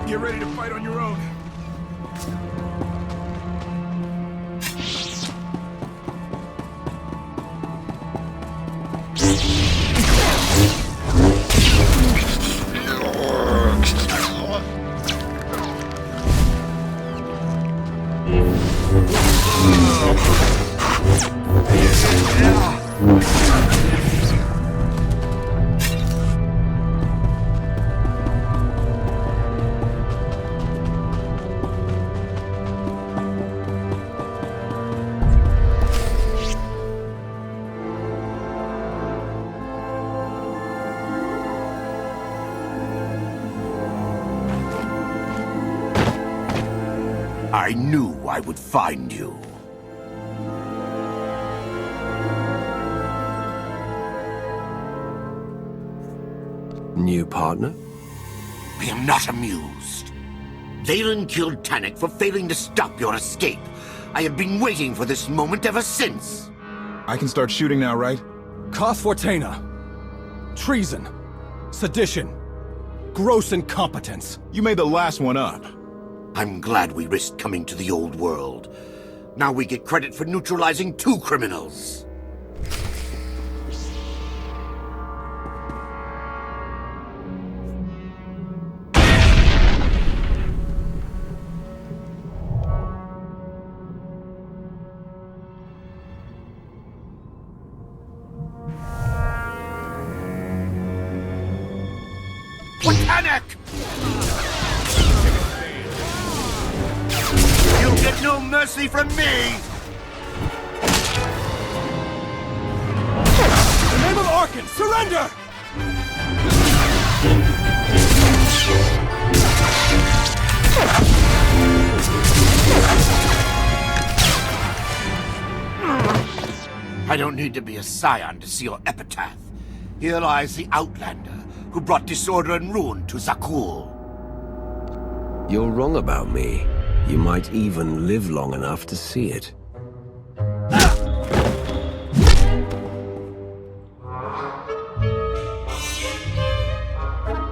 Get ready to fight on your own. I knew I would find you. New partner? I am not amused. Valen killed Tannic for failing to stop your escape. I have been waiting for this moment ever since. I can start shooting now, right? Koth Fortena. Treason. Sedition. Gross incompetence. You made the last one up. I'm glad we risked coming to the old world. Now we get credit for neutralizing 2 criminals. Tannic! You'll get no mercy from me! In the name of Arkan, surrender! I don't need to be a scion to see your epitaph. Here lies the Outlander, who brought disorder and ruin to Zakul. You're wrong about me. You might even live long enough to see it.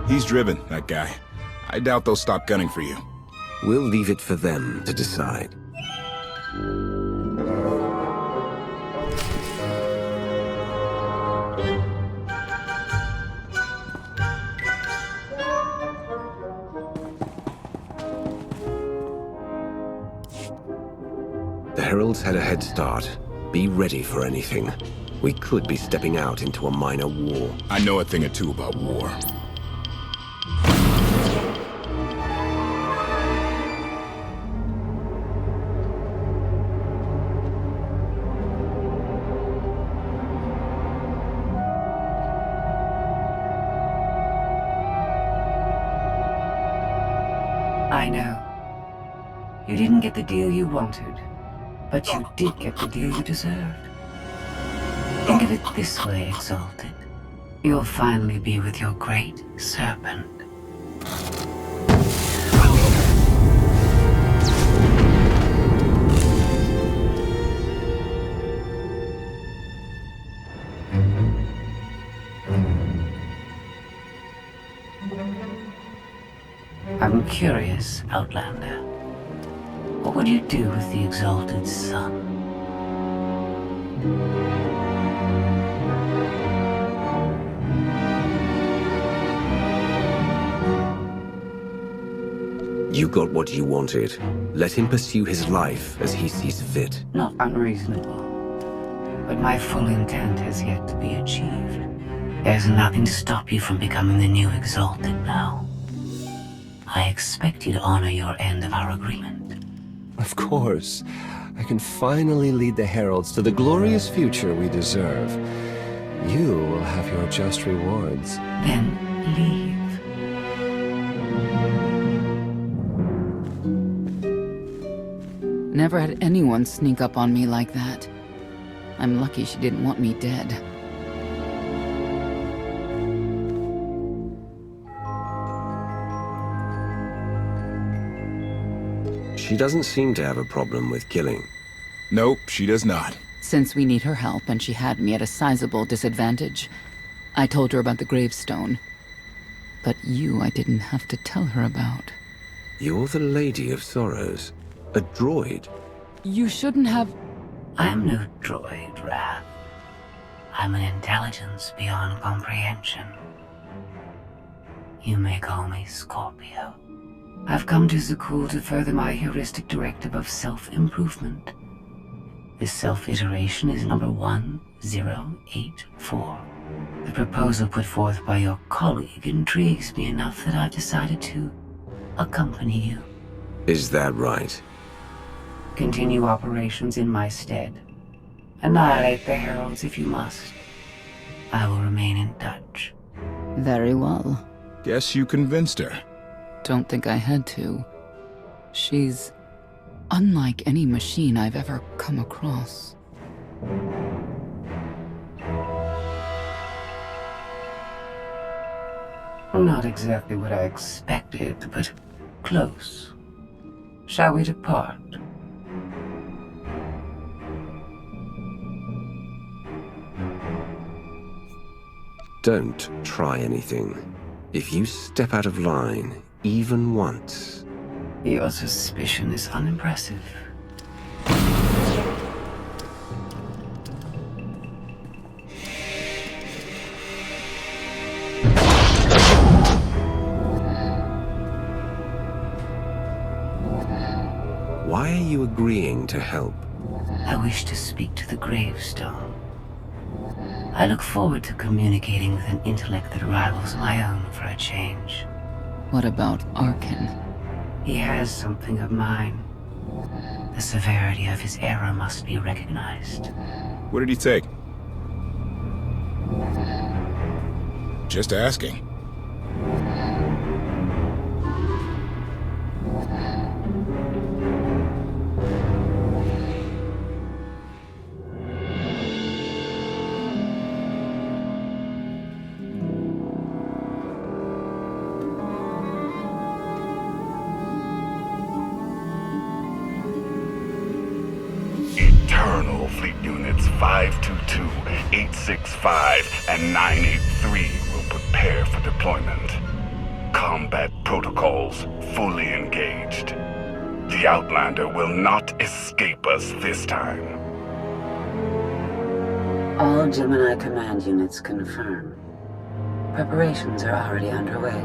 He's driven, that guy. I doubt they'll stop gunning for you. We'll leave it for them to decide. The Heralds had a head start. Be ready for anything. We could be stepping out into a minor war. I know a thing or two about war. I know. You didn't get the deal you wanted, but you did get the deal you deserved. Think of it this way, Exalted. You'll finally be with your great serpent. I'm curious, Outlander. What would you do with the Exalted Sun? You got what you wanted. Let him pursue his life as he sees fit. Not unreasonable. But my full intent has yet to be achieved. There's nothing to stop you from becoming the new Exalted now. I expect you to honor your end of our agreement. Of course. I can finally lead the Heralds to the glorious future we deserve. You will have your just rewards. Then leave. Never had anyone sneak up on me like that. I'm lucky she didn't want me dead. She doesn't seem to have a problem with killing. Nope, she does not. Since we need her help and she had me at a sizable disadvantage, I told her about the gravestone. But you I didn't have to tell her about. You're the Lady of Sorrows. A droid. You shouldn't have... I'm no droid, Wrath. I'm an intelligence beyond comprehension. You may call me Scorpio. I've come to Zakul to further my heuristic directive of self-improvement. This self-iteration is number 1084. The proposal put forth by your colleague intrigues me enough that I've decided to accompany you. Is that right? Continue operations in my stead. Annihilate the Heralds if you must. I will remain in touch. Very well. Guess you convinced her. Don't think I had to. She's unlike any machine I've ever come across. Not exactly what I expected, but close. Shall we depart? Don't try anything. If you step out of line, even once... Your suspicion is unimpressive. Why are you agreeing to help? I wish to speak to the gravestone. I look forward to communicating with an intellect that rivals my own for a change. What about Arkin? He has something of mine. The severity of his error must be recognized. What did he take? Just asking. Eternal Fleet Units 522, 865, and 983 will prepare for deployment. Combat protocols fully engaged. The Outlander will not escape us this time. All Gemini command units confirm. Preparations are already underway.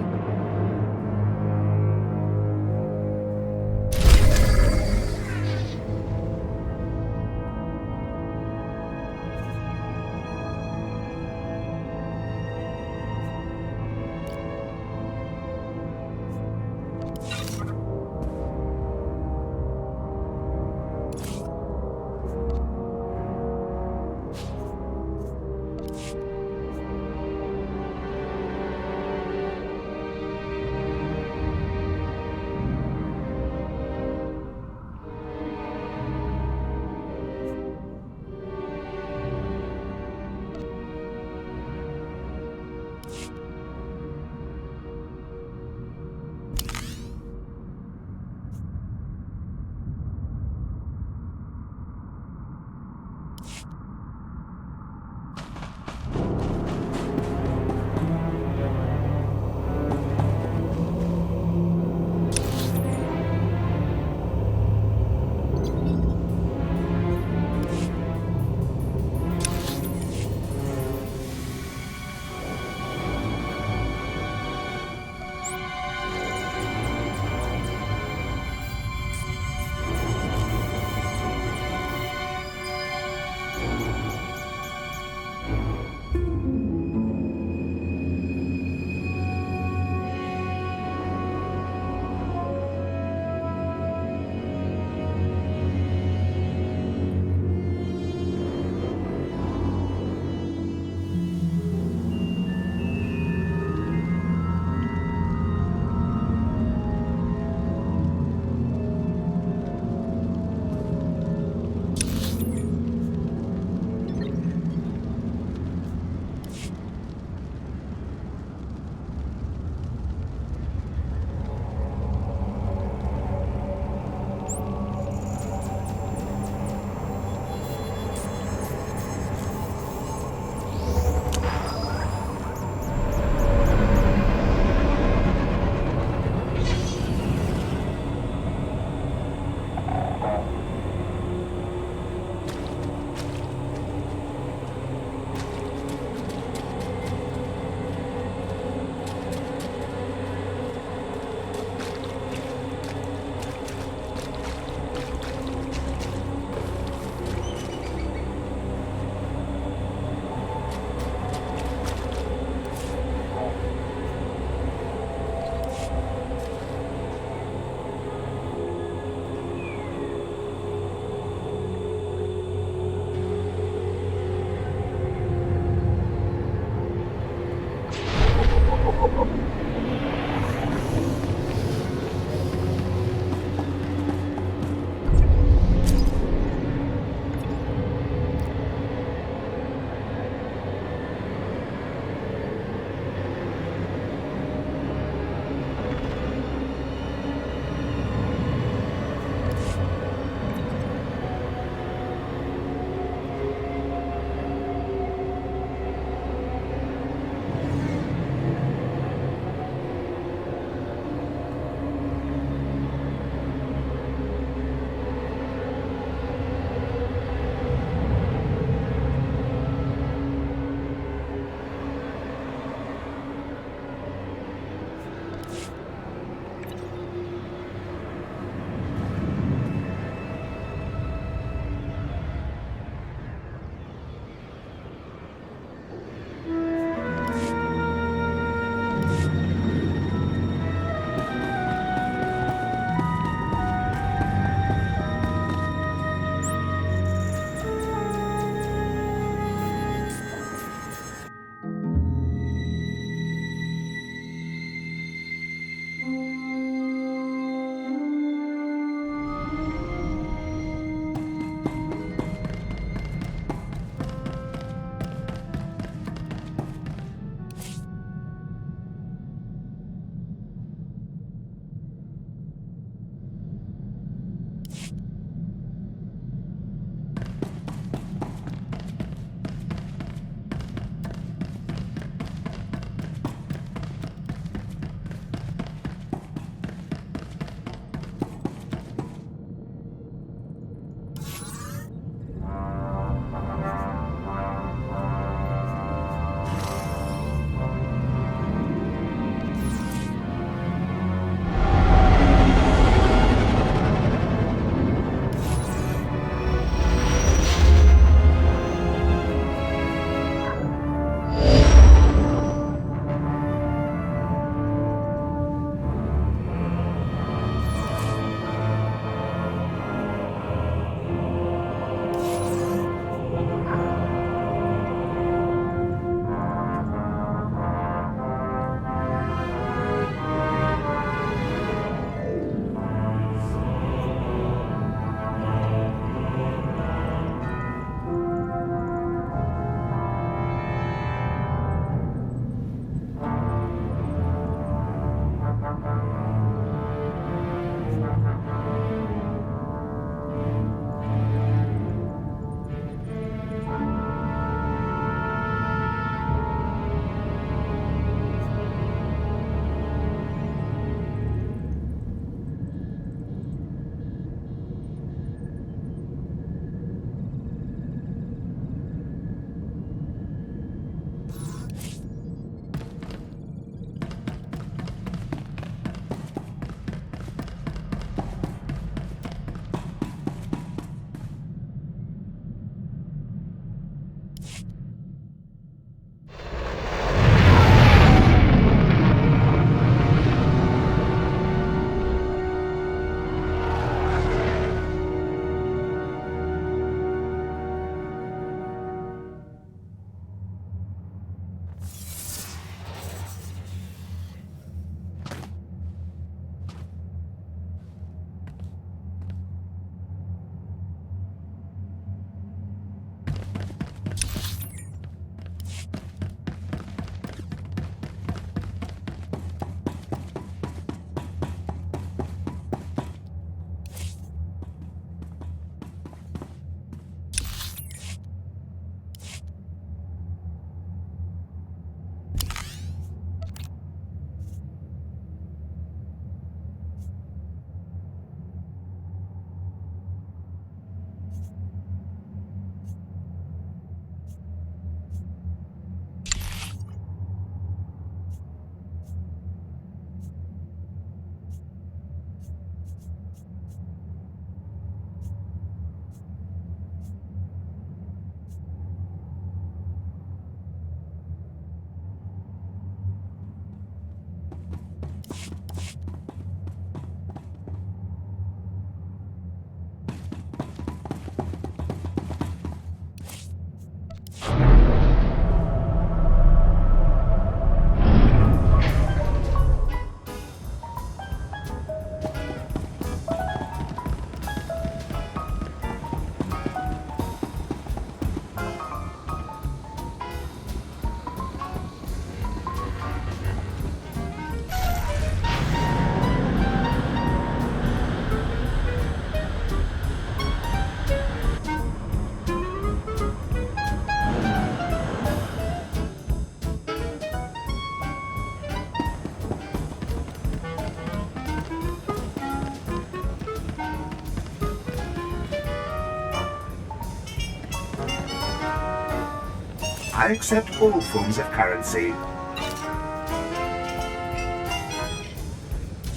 I accept all forms of currency.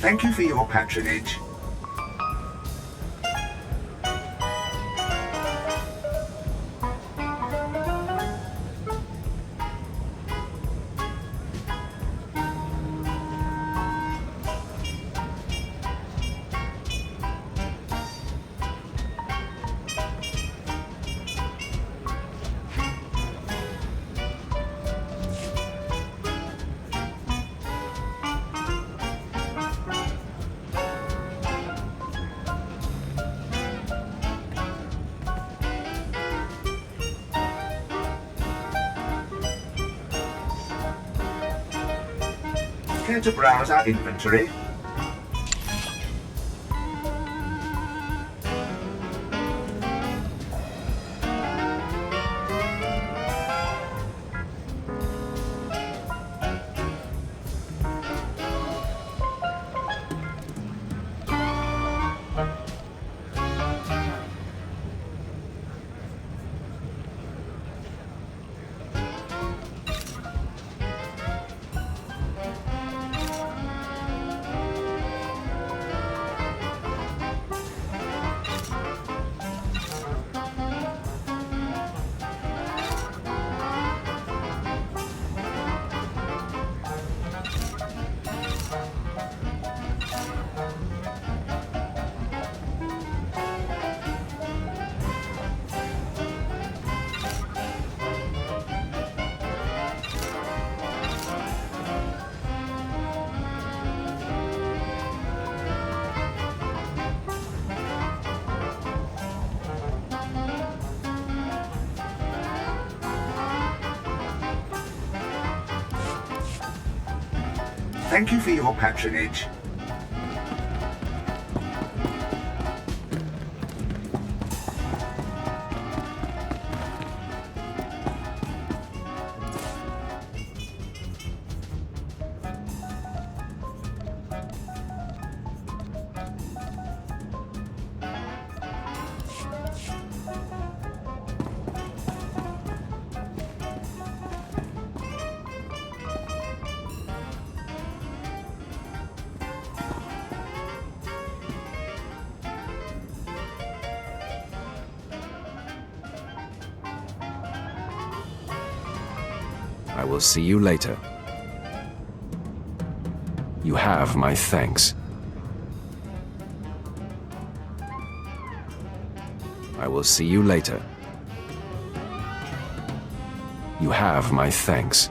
Thank you for your patronage. Care to browse our inventory? Thank you for your patronage. I will see you later. You have my thanks. I will see you later. You have my thanks.